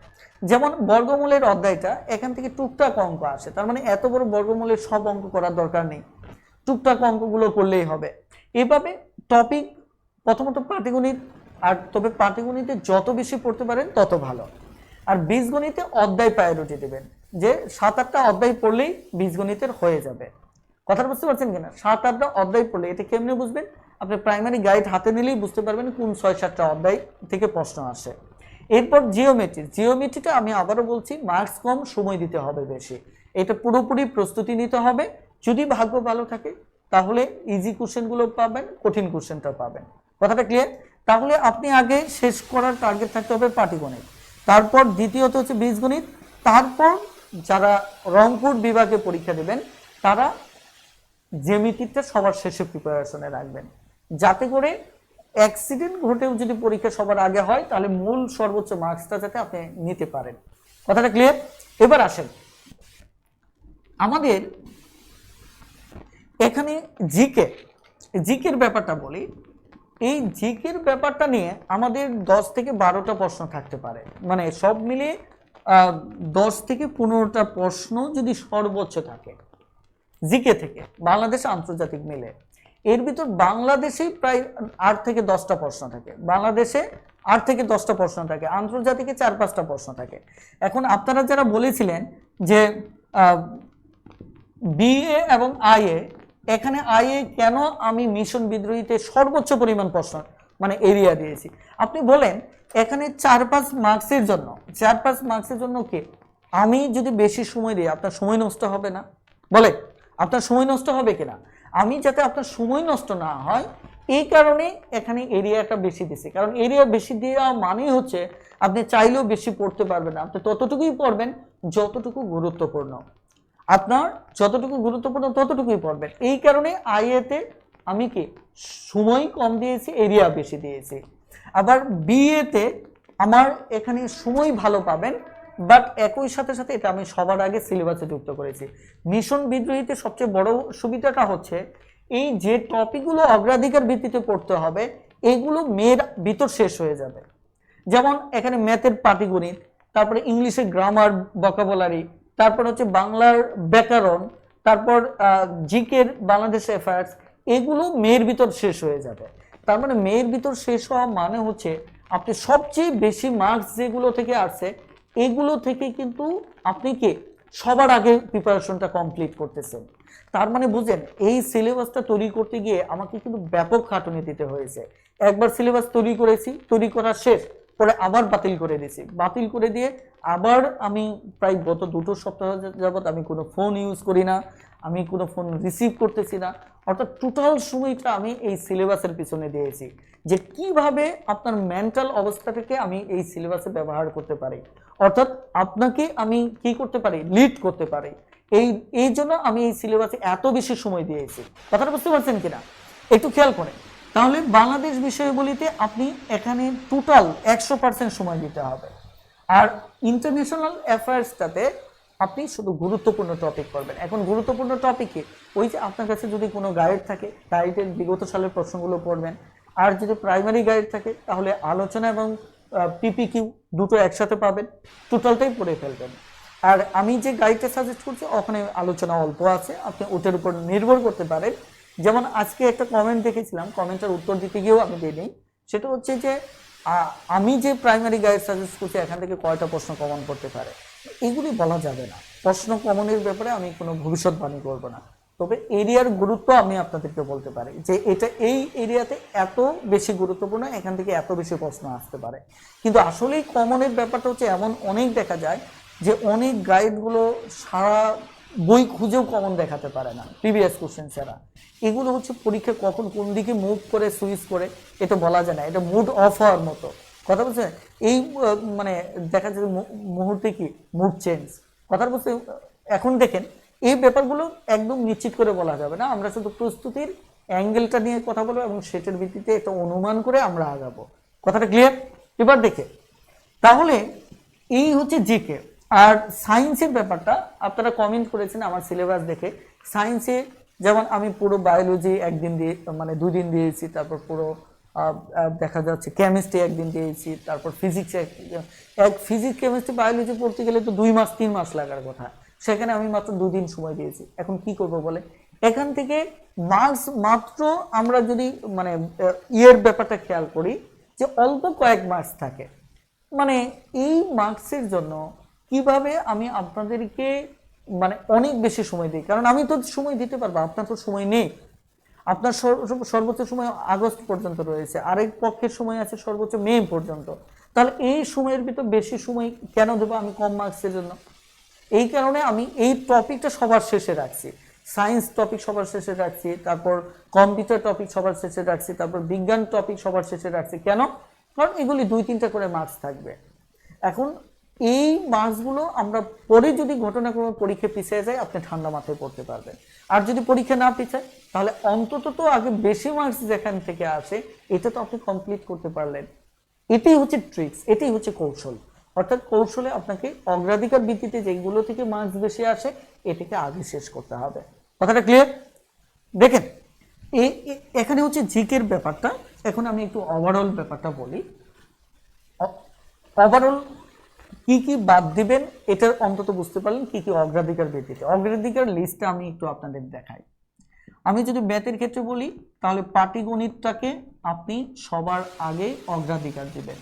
যেমন বর্গমূলের অধ্যায়টা, এখান থেকে টুকটাক অঙ্ক আসে। তার মানে এত বড় বর্গমূলের সব অঙ্ক করার দরকার নেই, টুকটাক অঙ্কগুলো করলেই হবে। এভাবে টপিক প্রথমত পাটিগণিত, আর তবে পাটিগণিতে যত বেশি পড়তে পারেন তত ভালো। আর বীজগণিতে অধ্যায় প্রায়োরিটি দেবেন, যে 7-8টা অধ্যায় পড়লেই বীজগণিতের হয়ে যাবে। কথা বুঝতে পারছেন কিনা? 7-8টা অধ্যায় পড়লে, এটা কেমনে বুঝবেন? আপনি প্রাইমারি গাইড হাতে নিলেই বুঝতে পারবেন কোন 6-7টা অধ্যায় থেকে প্রশ্ন আসে। এরপর জিওমেট্রি। জিওমেট্রিটা আমি আবারও বলছি, মার্কস কম, সময় দিতে হবে বেশি। এটা পুরোপুরি প্রস্তুতি নিতে হবে। যদি ভাগ্য ভালো থাকে তাহলে ইজি কোশ্চেনগুলো পাবেন, কঠিন কোশ্চেনটা পাবেন। কথাটা ক্লিয়ার? তাহলে আপনি আগে শেষ করার টার্গেট থাকতে হবে পাটিগণিত, তারপর দ্বিতীয়ত হচ্ছে বীজগণিত, তারপর যারা রংপুর বিভাগে পরীক্ষা দেবেন তারা জ্যামিতিটা সবার শেষে প্রিপারেশনে রাখবেন, যাতে করে অ্যাক্সিডেন্ট ঘটেও যদি পরীক্ষা সবার আগে হয়, তাহলে মূল সর্বোচ্চ মার্কসটা যাতে আপনি নিতে পারেন। কথাটা ক্লিয়ার? এবার আসেন, আমাদের এখানে জিকের ব্যাপারটা বলি। এই জিকের ব্যাপারটা নিয়ে আমাদের 10 থেকে 12টা প্রশ্ন থাকতে পারে, মানে সব মিলিয়ে 10 থেকে 15টা প্রশ্ন যদি সর্বোচ্চ থাকে জিকে থেকে, বাংলাদেশ আন্তর্জাতিক মিলে। এর ভিতর বাংলাদেশেই প্রায় 8 থেকে 10টা প্রশ্ন থাকে, বাংলাদেশে 8 থেকে 10টা প্রশ্ন থাকে, আন্তর্জাতিকে 4-5টা প্রশ্ন থাকে। এখন আপনারা যারা বলেছিলেন যে বিএ এবং আইএ, এখানে আইএ কেন আমি মিশন বিদ্রোহীতে সর্বোচ্চ পরিমাণ প্রশ্ন মানে এরিয়া দিয়েছি, আপনি বলেন এখানে 4-5 মার্কসের জন্য, 4-5 মার্কসের জন্য কি আমি যদি বেশি সময় দিই আপনার সময় নষ্ট হবে না? বলে আপনার সময় নষ্ট হবে কিনা? আমি যাতে আপনার সময় নষ্ট না হয় এই কারণে এখানে এরিয়াটা বেশি দিছি। কারণ এরিয়া বেশি দেওয়া মানেই হচ্ছে আপনি চাইলেও বেশি পড়তে পারবেন না, আপনি ততটুকুই পড়বেন যতটুকু গুরুত্বপূর্ণ। আপনার যতটুকু গুরুত্বপূর্ণ ততটুকুই পড়বেন। এই কারণে আইএতে আমি কি সময় কম দিয়েছি, এরিয়া বেশি দিয়েছি। আবার বিএতে আমার এখানে সময় ভালো পাবেন, বাট একই সাথে সাথে এটা আমি সবার আগে সিলেবাসে যুক্ত করেছি। মিশন বিদ্রোহীতে সবচেয়ে বড় সুবিধাটা হচ্ছে এই যে টপিকগুলো অগ্রাধিকার ভিত্তিতে পড়তে হবে এগুলো মেয়ের ভিতর শেষ হয়ে যাবে। যেমন এখানে ম্যাথের পাটিগণিত, তারপরে ইংলিশের গ্রামার ভোকাবুলারি, তারপর হচ্ছে বাংলার ব্যাকরণ, তারপর জিকের বাংলাদেশ অ্যাফেয়ার্স, এগুলো মেয়ের ভিতর শেষ হয়ে যাবে। তার মানে মেয়ের ভিতর শেষ হওয়া মানে হচ্ছে আপনি সবচেয়ে বেশি মার্কস যেগুলো থেকে আসছে এগুলো থেকে কিন্তু আপনি কি সবার আগে প্রিপারেশনটা কমপ্লিট করতেছেন। তার মানে বুঝেন এই সিলেবাসটা তৈরি করতে গিয়ে আমাকে কিন্তু ব্যাপক খাটুনি দিতে হয়েছে। একবার সিলেবাস তৈরি করেছি, তৈরি করা শেষ, পরে আবার বাতিল করে দিয়েছি, বাতিল করে দিয়ে আবার আমি প্রায় গত 2 সপ্তাহ যাবত আমি কোনো ফোন ইউজ করি না, আমি কোনো ফোন রিসিভ করতেছি না, অর্থাৎ টোটাল সময়টা আমি এই সিলেবাসের পিছনে দিয়েছি যে কিভাবে আপনার মেন্টাল অবস্থাটাকে আমি এই সিলেবাসে ব্যবহার করতে পারি, অর্থাৎ আপনাকে আমি কি করতে পারি, লিড করতে পারি। এই জন্য আমি এই সিলেবাসে এত বেশি সময় দিয়েছি। কথাটা বুঝতে পারছেন কিনা একটু খেয়াল করেন। তাহলে বাংলাদেশ বিষয়গুলিতে আপনি এখানে টোটাল 100% সময় দিতে হবে, আর ইন্টারন্যাশনাল অ্যাফেয়ার্সটাতে আপনি শুধু গুরুত্বপূর্ণ টপিক করবেন। এখন গুরুত্বপূর্ণ টপিকে ওই যে আপনার কাছে যদি কোনো গাইড থাকে গাইডের বিগত সালের প্রশ্নগুলো পড়বেন, আর যদি প্রাইমারি গাইড থাকে তাহলে আলোচনা এবং পিপিকিউ দুটো একসাথে পাবেন, টোটালটাই পড়ে ফেলবেন। আর আমি যে গাইডটা সাজেস্ট করছি ওখানে আলোচনা অল্প আছে, আপনি ওটার উপর নির্ভর করতে পারেন। যেমন আজকে একটা কমেন্ট দেখেছিলাম, কমেন্টের উত্তর দিতে গিয়েও আমি দিইনি, সেটা হচ্ছে যে আমি যে প্রাইমারি গাইড সাজেস্ট করছি এখান থেকে কয়টা প্রশ্ন কমন করতে পারে, এগুলি বলা যাবে না। প্রশ্ন কমনের ব্যাপারে আমি কোনো ভবিষ্যৎবাণী করব না, তবে এরিয়ার গুরুত্ব আমি আপনাদেরকে বলতে পারি যে এটা এই এরিয়াতে এত বেশি গুরুত্বপূর্ণ, এখান থেকে এত বেশি প্রশ্ন আসতে পারে। কিন্তু আসলেই কমনের ব্যাপারটা হচ্ছে এমন অনেক দেখা যায় যে অনেক গাইডগুলো সারা বই খুঁজেও কমন দেখাতে পারে না প্রিভিয়াস কোশ্চেন ছাড়া। এগুলো হচ্ছে পরীক্ষা কখন কোন দিকে মুভ করে সুইচ করে এটা বলা যায় না, এটা মুড অফ হওয়ার মতো কথা বলছে। এই মানে দেখা যায় মুহূর্তে কি মুড চেঞ্জ কথা বলছে। এখন দেখেন এই ব্যাপারগুলো একদম নিশ্চিত করে বলা যাবে না, আমরা শুধু প্রস্তুতির অ্যাঙ্গেলটা নিয়ে কথা বলবো এবং সেটার ভিত্তিতে এটা অনুমান করে আমরা আগাবো। কথাটা ক্লিয়ার? এবার দেখে তাহলে এই হচ্ছে জিকে। আর সায়েন্সের ব্যাপারটা আপনারা কমেন্ট করেছেন আমার সিলেবাস দেখে। সায়েন্সে যেমন আমি পুরো বায়োলজি একদিন দিয়ে মানে 2 দিন দিয়েছি, তারপর পুরো দেখা যাচ্ছে কেমিস্ট্রি একদিন দিয়েছি, তারপর ফিজিক্স ফিজিক্স কেমিস্ট্রি বায়োলজি পড়তে গেলে তো 2 মাস 3 মাস লাগার কথা, সেখানে আমি মাত্র 2 দিন সময় দিয়েছি। এখন কি করব বলে, এখান থেকে মার্কস মাত্র আমরা যদি মানে ইয়ের ব্যাপারটা খেয়াল করি যে অল্প কয়েক মার্কস থাকে, মানে এই মার্কসের জন্য কিভাবে আমি আপনাদেরকে মানে অনেক বেশি সময় দিই, কারণ আমি তো সময় দিতে পারবো, আপনার তো সময় নেই। আপনার সর্বোচ্চ সময় আগস্ট পর্যন্ত রয়েছে, আরেক পক্ষের সময় আছে সর্বোচ্চ মে পর্যন্ত। তাহলে এই সময়ের ভিতর বেশি সময় কেন দেবো আমি কম মার্কসের জন্য? এই কারণে আমি এই টপিকটা সবার শেষে রাখছি, সায়েন্স টপিক সবার শেষে রাখছি, তারপর কম্পিউটার টপিক সবার শেষে রাখছি, তারপর বিজ্ঞান টপিক সবার শেষে রাখছি। কেন? কারণ এগুলি 2-3টা করে মার্কস থাকবে। এখন এই মার্কসগুলো আমরা পরে যদি ঘটনাক্রমে পরীক্ষা পিছিয়ে যায় আপনি ঠান্ডা মাথায় পড়তে পারবেন, আর যদি পরীক্ষা না পিছায় তাহলে অন্তত তো আগে বেশি মার্কস যেখান থেকে আসে এটা তো আপনি কমপ্লিট করতে পারলেন। এটাই হচ্ছে ট্রিক্স, এটাই হচ্ছে কৌশল। অর্থাৎ কৌশলে আপনাকে অগ্রাধিকার ভিত্তিতে যেগুলো থেকে মার্কস বেশি আসে এটাকে আগে শেষ করতে হবে। কথাটা ক্লিয়ার? দেখেন এখানে হচ্ছে জিকের ব্যাপারটা। এখন আমি একটু ওভারঅল ব্যাপারটা বলি। ওভারঅল কি কি বাদ দিবেন এটার অন্তত বুঝতে পারলেন কি কি অগ্রাধিকার ভিত্তিতে। অগ্রাধিকার লিস্টটা আমি একটু আপনাদের দেখাই। আমি যদি ম্যাথের ক্ষেত্রে বলি তাহলে পাটিগণিতটাকে আপনি সবার আগে অগ্রাধিকার দিবেন।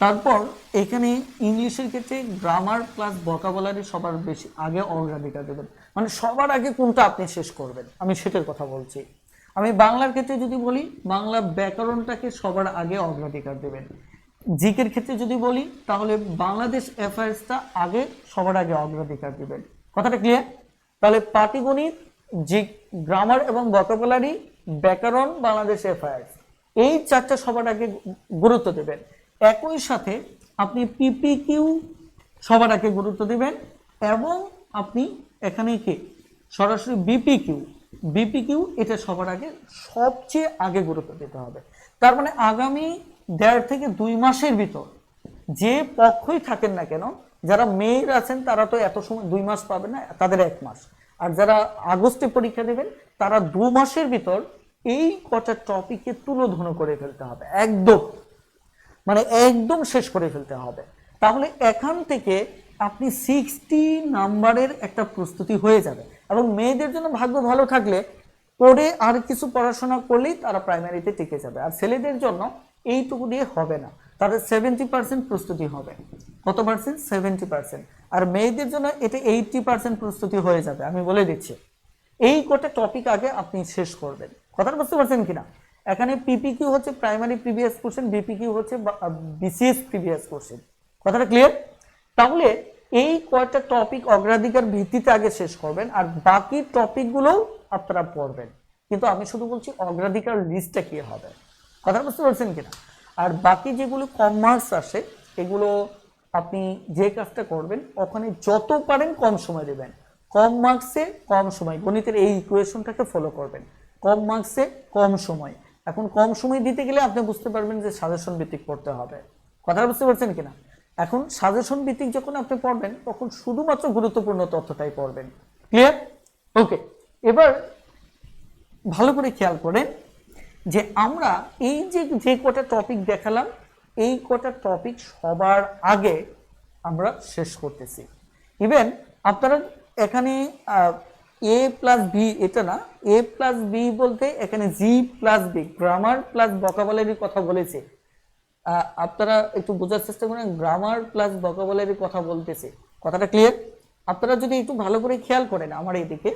তারপর এখানে ইংলিশের ক্ষেত্রে গ্রামার প্লাস ভোকাবুলারি সবার বেশি আগে অগ্রাধিকার দেবেন, মানে সবার আগে কোনটা আপনি শেষ করবেন আমি সেটার কথা বলছি। আমি বাংলার ক্ষেত্রে যদি বলি বাংলা ব্যাকরণটাকে সবার আগে অগ্রাধিকার দেবেন। জিকের ক্ষেত্রে যদি বলি তাহলে বাংলাদেশ অ্যাফেয়ার্সটা আগে সবার আগে অগ্রাধিকার দেবেন। কথাটা ক্লিয়ার? তাহলে পাটিগণিত, জিক, গ্রামার এবং ভোকাবুলারি, ব্যাকরণ, বাংলাদেশ অ্যাফেয়ার্স এই 4টা সবার আগে গুরুত্ব দেবেন। একই সাথে আপনি পিপিকিউ সবার আগে গুরুত্ব দেবেন এবং আপনি এখানে কি সরাসরি বিপিকিউ এটা সবার আগে সবচেয়ে আগে গুরুত্ব দিতে হবে। তার মানে আগামী 1.5 থেকে 2 মাসের ভিতর যে পক্ষই থাকেন না কেন, যারা মেয়ের আছেন তারা তো এত সময় 2 মাস পাবে না, তাদের 1 মাস, আর যারা আগস্টে পরীক্ষা দেবেন তারা 2 মাসের ভিতর এই কটা টপিকে তুলোধনো করে ফেলতে হবে, একদম মানে একদম শেষ করে ফেলতে হবে। তাহলে এখান থেকে আপনি 60 নাম্বারের একটা প্রস্তুতি হয়ে যাবে। এবং মেয়েদের জন্য ভাগ্য ভালো থাকলে পরে আর কিছু পড়াশোনা করলেই তারা প্রাইমারিতে টিকে যাবে। আর ছেলেদের জন্য এইটুকু দিয়ে হবে না, তাদের 70% প্রস্তুতি হবে। কত পার্সেন্ট? 70%। আর মেয়েদের জন্য এটা 80% প্রস্তুতি হয়ে যাবে, আমি বলে দিচ্ছি। এই কটা টপিক আগে আপনি শেষ করবেন। কথাটা বুঝতে পারছেন কিনা? এখানে পিপিকিউ হচ্ছে প্রাইমারি প্রিভিয়াস কোশ্চেন, বিপিকিউ হচ্ছে বিসিএস প্রিভিয়াস কোশ্চেন। কথাটা ক্লিয়ার? তাহলে এই কয়টা টপিক অগ্রাধিকার ভিত্তিতে আগে শেষ করবেন, আর বাকি টপিকগুলো আপনারা পড়বেন। কিন্তু আমি শুধু বলছি অগ্রাধিকার লিস্টটা কি হবে। কথা বুঝতে পারছেন কিনা? আর বাকি যেগুলো কম মার্কস আসে এগুলো আপনি যে কাজটা করবেন ওখানে যত পারেন কম সময় দেবেন। কম মার্কসে কম সময়, গণিতের এই ইকুয়েশনটাকে ফলো করবেন। কম মার্কসে কম সময়। এখন কম সময় দিতে গেলে আপনি বুঝতে পারবেন যে সাজেশন ভিত্তিক পড়তে হবে। কথা বুঝতে পারছেন কিনা? এখন সাজেশন ভিত্তিক যখন আপনি পড়বেন তখন শুধুমাত্র গুরুত্বপূর্ণ তথ্যটাই পড়বেন। ক্লিয়ার? ওকে, এবার ভালো করে খেয়াল করেন যে আমরা এই যে কটা টপিক দেখালাম এই কটা টপিক সবার আগে আমরা শেষ করতেছি। ইভেন আপনারা এখানে এ প্লাস বি, এটা না, এ প্লাস বি বলতে এখানে G plus B, grammar plus ভোকাবুলারির কথা বলেছে। আপনারা একটু বোঝার চেষ্টা করেন, গ্রামার প্লাস ভোকাবুলারির কথা বলতেছে। কথাটা ক্লিয়ার? আপনারা যদি একটু ভালো করে খেয়াল করেন আমার এইদিকে,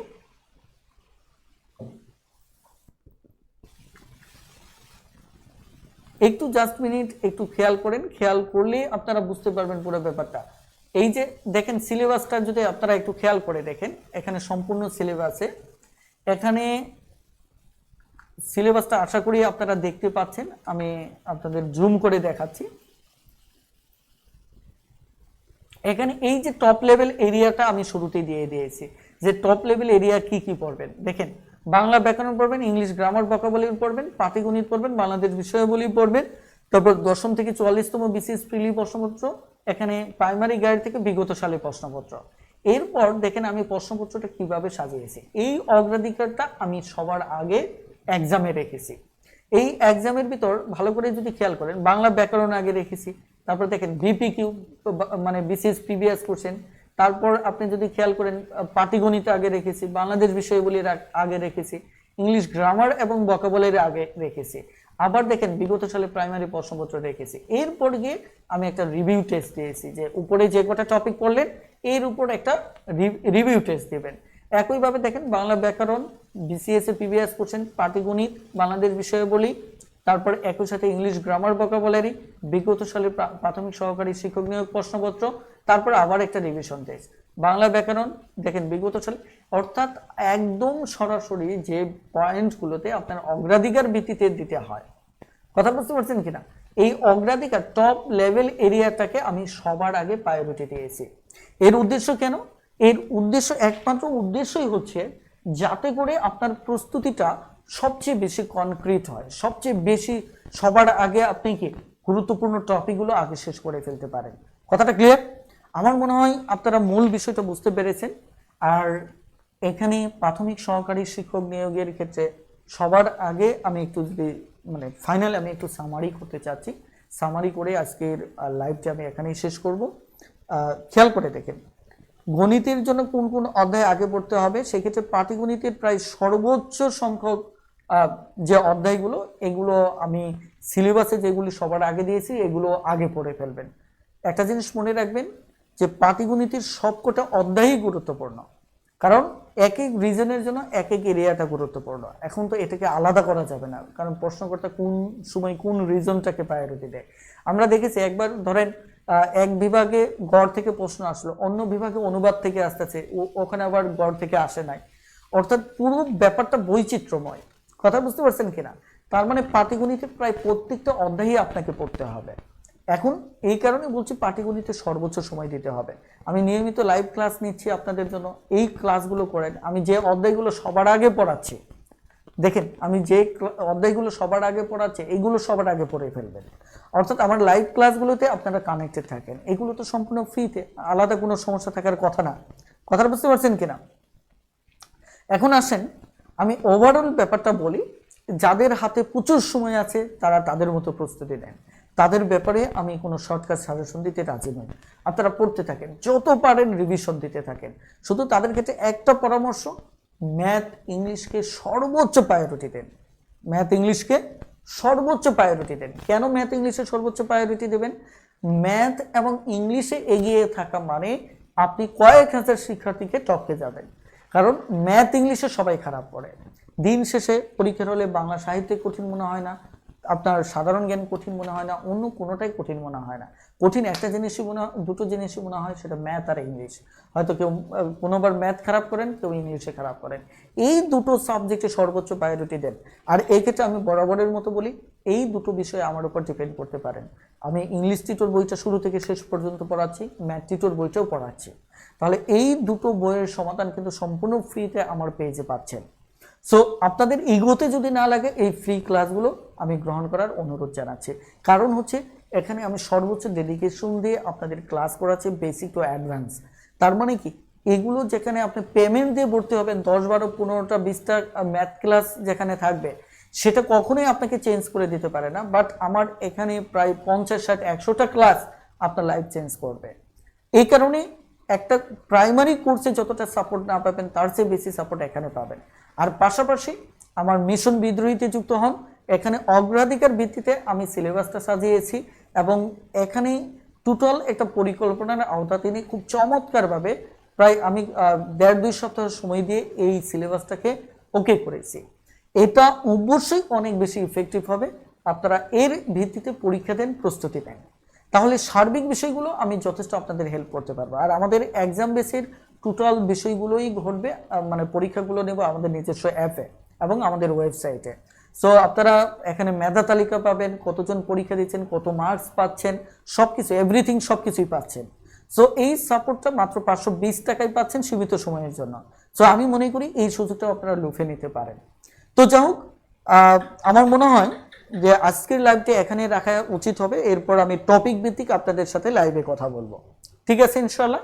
একটু জাস্ট মিনিট একটু খেয়াল করেন, খেয়াল করলে আপনারা বুঝতে পারবেন পুরো ব্যাপারটা। এই যে দেখেন সিলেবাসটা যদি আপনারা একটু খেয়াল করে দেখেন, এখানে সম্পূর্ণ সিলেবাসে, এখানে সিলেবাসটা আশা করি আপনারা দেখতে পাচ্ছেন। আমি আপনাদের জুম করে দেখাচ্ছি। এখানে এই যে টপ লেভেল এরিয়াটা আমি শুরুতেই দিয়ে দিয়েছি, যে টপ লেভেল এরিয়া কি কি পড়বেন। দেখেন বাংলা ব্যাকরণ পড়বেন, ইংলিশ গ্রামার ভোকাবুলারি পড়বেন, পাটিগণিত পড়বেন, বাংলাদেশ বিষয়াবলী পড়বেন, তারপর 10ম থেকে 44তম বিসিএস প্রিলি প্রশ্নপত্র, এখানে প্রাইমারি গাইড থেকে বিগত সালের প্রশ্নপত্র। এরপর দেখেন আমি প্রশ্নপত্রটা কিভাবে সাজিয়েছি। এই অগ্রাধিকারটা আমি সবার আগে এক্সামে রেখেছি। এই এক্সামের ভিতর ভালো করে যদি খেয়াল করেন, বাংলা ব্যাকরণ আগে রেখেছি, তারপর দেখেন বিপিকিউ মানে বিসিএস প্রিভিয়াস কোশ্চেন, তারপর আপনি যদি খেয়াল করেন পাটিগণিত আগে রেখেছি, বাংলাদেশ বিষয়গুলির আগে রেখেছি, ইংলিশ গ্রামার এবং ভোকাবুলারি আগে রেখেছি, আবার দেখেন বিগত সালে প্রাইমারি প্রশ্নপত্র রেখেছি। এরপর গিয়ে আমি একটা রিভিউ টেস্ট দিয়েছি, যে উপরে যে কটা টপিক পড়লেন এর উপর একটা রিভিউ টেস্ট দিবেন। একইভাবে দেখেন বাংলা ব্যাকরণ, বিসিএস এ প্রিভিয়াস কোশ্চেন, পাটিগণিত, বাংলাদেশ বিষয়াবলী, তারপর একই সাথে ইংলিশ গ্রামার ভোকাবুলারি, বিগত সালের প্রাথমিক সহকারী শিক্ষক নিয়োগ প্রশ্নপত্র, তারপর আবার একটা রিভিশন টেস্ট। বাংলা ব্যাকরণ দেখেন বিগত সালে, অর্থাৎ একদম সরাসরি যে পয়েন্টগুলোতে আপনার অগ্রাধিকার ভিত্তিতে দিতে হয়। কথা বুঝতে পারছেন কিনা? এই অগ্রাধিকার টপ লেভেল এরিয়াটাকে আমি সবার আগে প্রায়োরিটি দিয়েছি। এর উদ্দেশ্য কেন? এর উদ্দেশ্য, একমাত্র উদ্দেশ্যই হচ্ছে যাতে করে আপনার প্রস্তুতিটা সবচেয়ে বেশি কনক্রিট হয়, সবচেয়ে বেশি সবার আগে আপনি কি গুরুত্বপূর্ণ টপিকগুলো আগে শেষ করে ফেলতে পারেন। কথাটা ক্লিয়ার? আমার মনে হয় আপনারা মূল বিষয়টা বুঝতে পেরেছেন। আর এখানে প্রাথমিক সহকারী শিক্ষক নিয়োগের ক্ষেত্রে সবার আগে আমি একটু যদি মানে ফাইনাল আমি একটু সামারি করতে চাচ্ছি। সামারি করে আজকের লাইভটা আমি এখানেই শেষ করব। খেয়াল করে দেখেন গণিতের জন্য কোন কোন অধ্যায় আগে পড়তে হবে। সেক্ষেত্রে পাটিগণিতের প্রায় সর্বোচ্চ সংখ্যক যে অধ্যায়গুলো, এগুলো আমি সিলেবাসে যেগুলি সবার আগে দিয়েছি এগুলো আগে পড়ে ফেলবেন। একটা জিনিস মনে রাখবেন যে পাটিগণিতের সবকটা অধ্যায়ই গুরুত্বপূর্ণ, কারণ এক এক রিজনের জন্য এক এক এরিয়াটা গুরুত্বপূর্ণ। এখন তো এটাকে আলাদা করা যাবে না, কারণ প্রশ্নকর্তা কোন সময় কোন রিজনটাকে প্রায়োরিটি দেয়। আমরা দেখেছি একবার ধরেন এক বিভাগে গড় থেকে প্রশ্ন আসলো, অন্য বিভাগে অনুবাদ থেকে আসতেছে, ওখানে আবার গড় থেকে আসে নাই। অর্থাৎ পুরো ব্যাপারটা বৈচিত্র্যময়। কথা বুঝতে পারছেন কিনা? তার মানে পাটিগণিতের প্রায় প্রত্যেকটা অধ্যায়ই আপনাকে পড়তে হবে। এখন এই কারণে বলছি পাটিগণিতে সর্বোচ্চ সময় দিতে হবে। আমি নিয়মিত লাইভ ক্লাস নিচ্ছি আপনাদের জন্য, এই ক্লাসগুলো করেন। আমি যে অধ্যায়গুলো সবার আগে পড়াচ্ছি দেখেন আমি যে অধ্যায়গুলো সবার আগে পড়াচ্ছি এইগুলো সবার আগে পড়ে ফেলবেন, অর্থাৎ আমার লাইভ ক্লাসগুলোতে আপনারা কানেক্টেড থাকেন। এগুলো তো সম্পূর্ণ ফ্রিতে, আলাদা কোনো সমস্যা থাকার কথা না। কথাটা বুঝতে পারছেন কিনা? এখন আসেন আমি ওভারঅল ব্যাপারটা বলি, যাদের হাতে প্রচুর সময় আছে তারা তাদের মতো প্রস্তুতি নেন, তাদের ব্যাপারে আমি কোনো শর্টকাট সাজেশন দিতে রাজি নই। আপনারা পড়তে থাকেন, যত পারেন রিভিশন দিতে থাকেন। শুধু তাদের ক্ষেত্রে একটা পরামর্শ, ম্যাথ ইংলিশকে সর্বোচ্চ প্রায়োরিটি দেন। ম্যাথ ইংলিশকে সর্বোচ্চ প্রায়োরিটি দেন। কেন ম্যাথ ইংলিশে সর্বোচ্চ প্রায়োরিটি দেবেন? ম্যাথ এবং ইংলিশে এগিয়ে থাকা মানে আপনি কয়েক হাজার শিক্ষার্থীকে টপকে যাবেন। কারণ ম্যাথ ইংলিশে সবাই খারাপ পড়ে। দিন শেষে পরীক্ষার হলে বাংলা সাহিত্যে কঠিন মনে হয় না, আপনার সাধারণ জ্ঞান কঠিন মনে হয় না, অন্য কোনোটাই কঠিন মনে হয় না। কঠিন একটা জিনিসই মনে হয়, দুটো জিনিসই মনে হয়, সেটা ম্যাথ আর ইংলিশ। হয়তো কেউ কোনোবার ম্যাথ খারাপ করেন, কেউ ইংলিশে খারাপ করেন। এই দুটো সাবজেক্টে সর্বোচ্চ প্রায়োরিটি দেন। আর এই ক্ষেত্রে আমি বরাবরের মতো বলি, এই দুটো বিষয়ে আমার উপর ডিপেন্ড করতে পারেন। আমি ইংলিশ টিউটর বইটা শুরু থেকে শেষ পর্যন্ত পড়াচ্ছি, ম্যাথ টিউটর বইটাও পড়াচ্ছি। তাহলে এই দুটো বইয়ের সমাধান কিন্তু সম্পূর্ণ ফ্রিতে আমার পেজে পাচ্ছেন। সো আপনাদের ইগোতে যদি না লাগে, এই ফ্রি ক্লাসগুলো আমি গ্রহণ করার অনুরোধ জানাচ্ছি। কারণ হচ্ছে এখানে আমি সর্বোচ্চ ডেডিকেশন দিয়ে আপনাদের ক্লাস করাচ্ছি, বেসিক টু অ্যাডভান্স। তার মানে কি, এগুলো যেখানে আপনি পেমেন্ট দিয়ে ভর্তি হবেন, 10, 12, 15টা 20টা ম্যাথ ক্লাস যেখানে থাকবে, সেটা কখনোই আপনাকে চেঞ্জ করে দিতে পারে না। বাট আমার এখানে প্রায় 50, 60, 100টা ক্লাস আপনার লাইফ চেঞ্জ করবে। এই কারণে একটা প্রাইমারি কোর্সে যতটা সাপোর্ট না পাবেন, তার চেয়ে বেশি সাপোর্ট এখানে পাবেন। আর পাশাপাশি আমার মিশন বিদ্রোহীতে যুক্ত হন। এখানে অগ্রাধিকার ভিত্তিতে আমি সিলেবাসটা সাজিয়েছি এবং এখানে টোটাল একটা পরিকল্পনার আওতাধীনে খুব চমৎকারভাবে প্রায় আমি 1.5-2 সপ্তাহ সময় দিয়ে এই সিলেবাসটাকে ওকে করেছি। এটা অবশ্যই অনেক বেশি ইফেক্টিভ হবে। আপনারা এর ভিত্তিতে পরীক্ষা দেন, প্রস্তুতি নেন, তাহলে সার্বিক বিষয়গুলো আমি যথেষ্ট আপনাদের হেল্প করতে পারবো। আর আমাদের এক্সাম বেসের টোটাল বিষয়গুলোই ঘটবে, মানে পরীক্ষাগুলো নেব আমাদের নিজস্ব অ্যাপে এবং আমাদের ওয়েবসাইটে। সো আপনারা এখানে মেধা তালিকা পাবেন, কতজন পরীক্ষা দিচ্ছেন, কত মার্কস পাচ্ছেন, সব কিছু এভরিথিং সব কিছুই পাচ্ছেন। সো এই সাপোর্টটা মাত্র 520 টাকায় পাচ্ছেন সীমিত সময়ের জন্য। সো আমি মনে করি এই সুযোগটা আপনারা লুফে নিতে পারেন। তো যাই হোক, আমার মনে হয় যে আজকের লাইভটি এখানে রাখা উচিত হবে। এরপর আমি টপিক ভিত্তিক আপনাদের সাথে লাইভে কথা বলবো, ঠিক আছে ইনশাল্লাহ।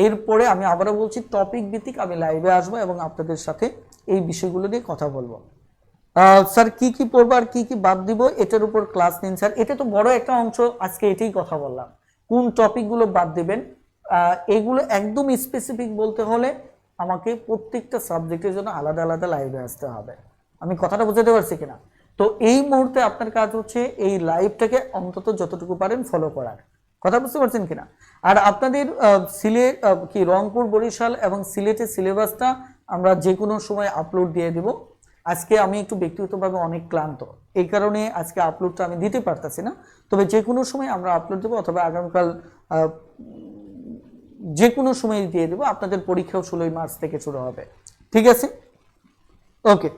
এরপরে আমি আবারও বলছি, টপিক ভিত্তিক আমি লাইভে আসবো এবং আপনাদের সাথে এই বিষয়গুলো নিয়ে কথা বলবো। স্যার কি কি পড়বো আর কি কি বাদ দিব, এটার উপর ক্লাস নিন স্যার। এটা তো বড় একটা অংশ, আজকে এটাই কথা বললাম। কোন টপিকগুলো বাদ দিবেন, এগুলো একদম স্পেসিফিক বলতে হলে আমাকে প্রত্যেকটা সাবজেক্টের জন্য আলাদা আলাদা লাইভে আসতে হবে। আমি কথাটা বুঝাতে পারছি কিনা? তো এই মুহূর্তে আপনার কাজ হচ্ছে এই লাইভটাকে অন্তত যতটুকু পারেন ফলো করার। কথা বুঝতে পারছেন কিনা? আর আপনাদের সিলেট রংপুর, বরিশাল এবং সিলেটের সিলেবাসটা আমরা যে কোনো সময় আপলোড দিয়ে দেব। আজকে আমি একটু ব্যক্তিগতভাবে অনেক ক্লান্ত, এই কারণে আজকে আপলোডটা আমি দিতে পারতেছি না। তবে যে কোনো সময় আমরা আপলোড দেবো, অথবা আগামীকাল যে কোনো সময় দিয়ে দেবো। আপনাদের পরীক্ষাও 16 মার্চ থেকে শুরু হবে, ঠিক আছে? ওকে,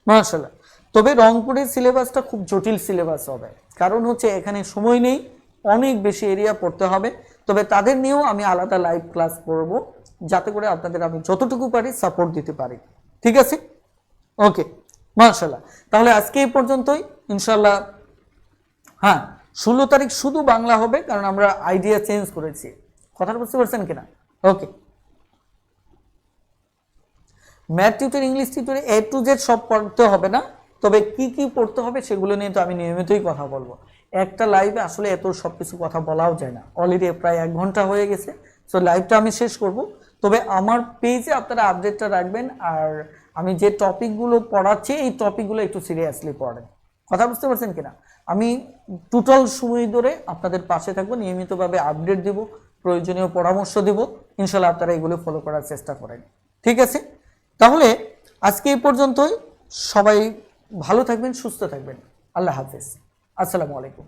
মাশাআল্লাহ। তবে রংপুরের সিলেবাসটা খুব জটিল সিলেবাস হবে, কারণ হচ্ছে এখানে সময় নেই, অনেক বেশি এরিয়া পড়তে হবে। তবে তাদের নিয়েও আমি আলাদা লাইভ ক্লাস করব, যাতে করে আপনাদের আমি যতটুকু পারি সাপোর্ট দিতে পারি, ঠিক আছে? ওকে, মাশাআল্লাহ। তাহলে আজকে এই পর্যন্তই ইনশাআল্লাহ। হ্যাঁ, 16 তারিখ শুধু বাংলা হবে, কারণ আমরা আইডিয়া চেঞ্জ করেছি। কথাটা বুঝতে পারছেন কিনা? Okay, math tutor, English tutor A to Z সব পড়তে হবে না, তবে কি কি পড়তে হবে সেগুলো নিয়ে তো আমি নিয়মিতই কথা বলবো। একটা লাইভে আসলে এত সব কিছু কথা বলাও যায় না, অলরেডি প্রায় 1 ঘন্টা হয়ে গেছে। সো লাইভটা আমি শেষ করব। তবে আমার পেজে আপনারা আপডেটটা রাখবেন, আর আমি যে টপিকগুলো পড়াচ্ছি এই টপিকগুলো একটু সিরিয়াসলি পড়েন। কথা বুঝতে পারছেন কিনা? আমি টোটাল সময় ধরে আপনাদের পাশে থাকবো, নিয়মিতভাবে আপডেট দিব, প্রয়োজনীয় পরামর্শ দেব। ইনশাল্লাহ আপনারা এগুলো ফলো করার চেষ্টা করেন, ঠিক আছে? তাহলে আজকে এই পর্যন্তই। সবাই ভালো থাকবেন, সুস্থ থাকবেন। আল্লাহ হাফেজ, আসসালামু আলাইকুম।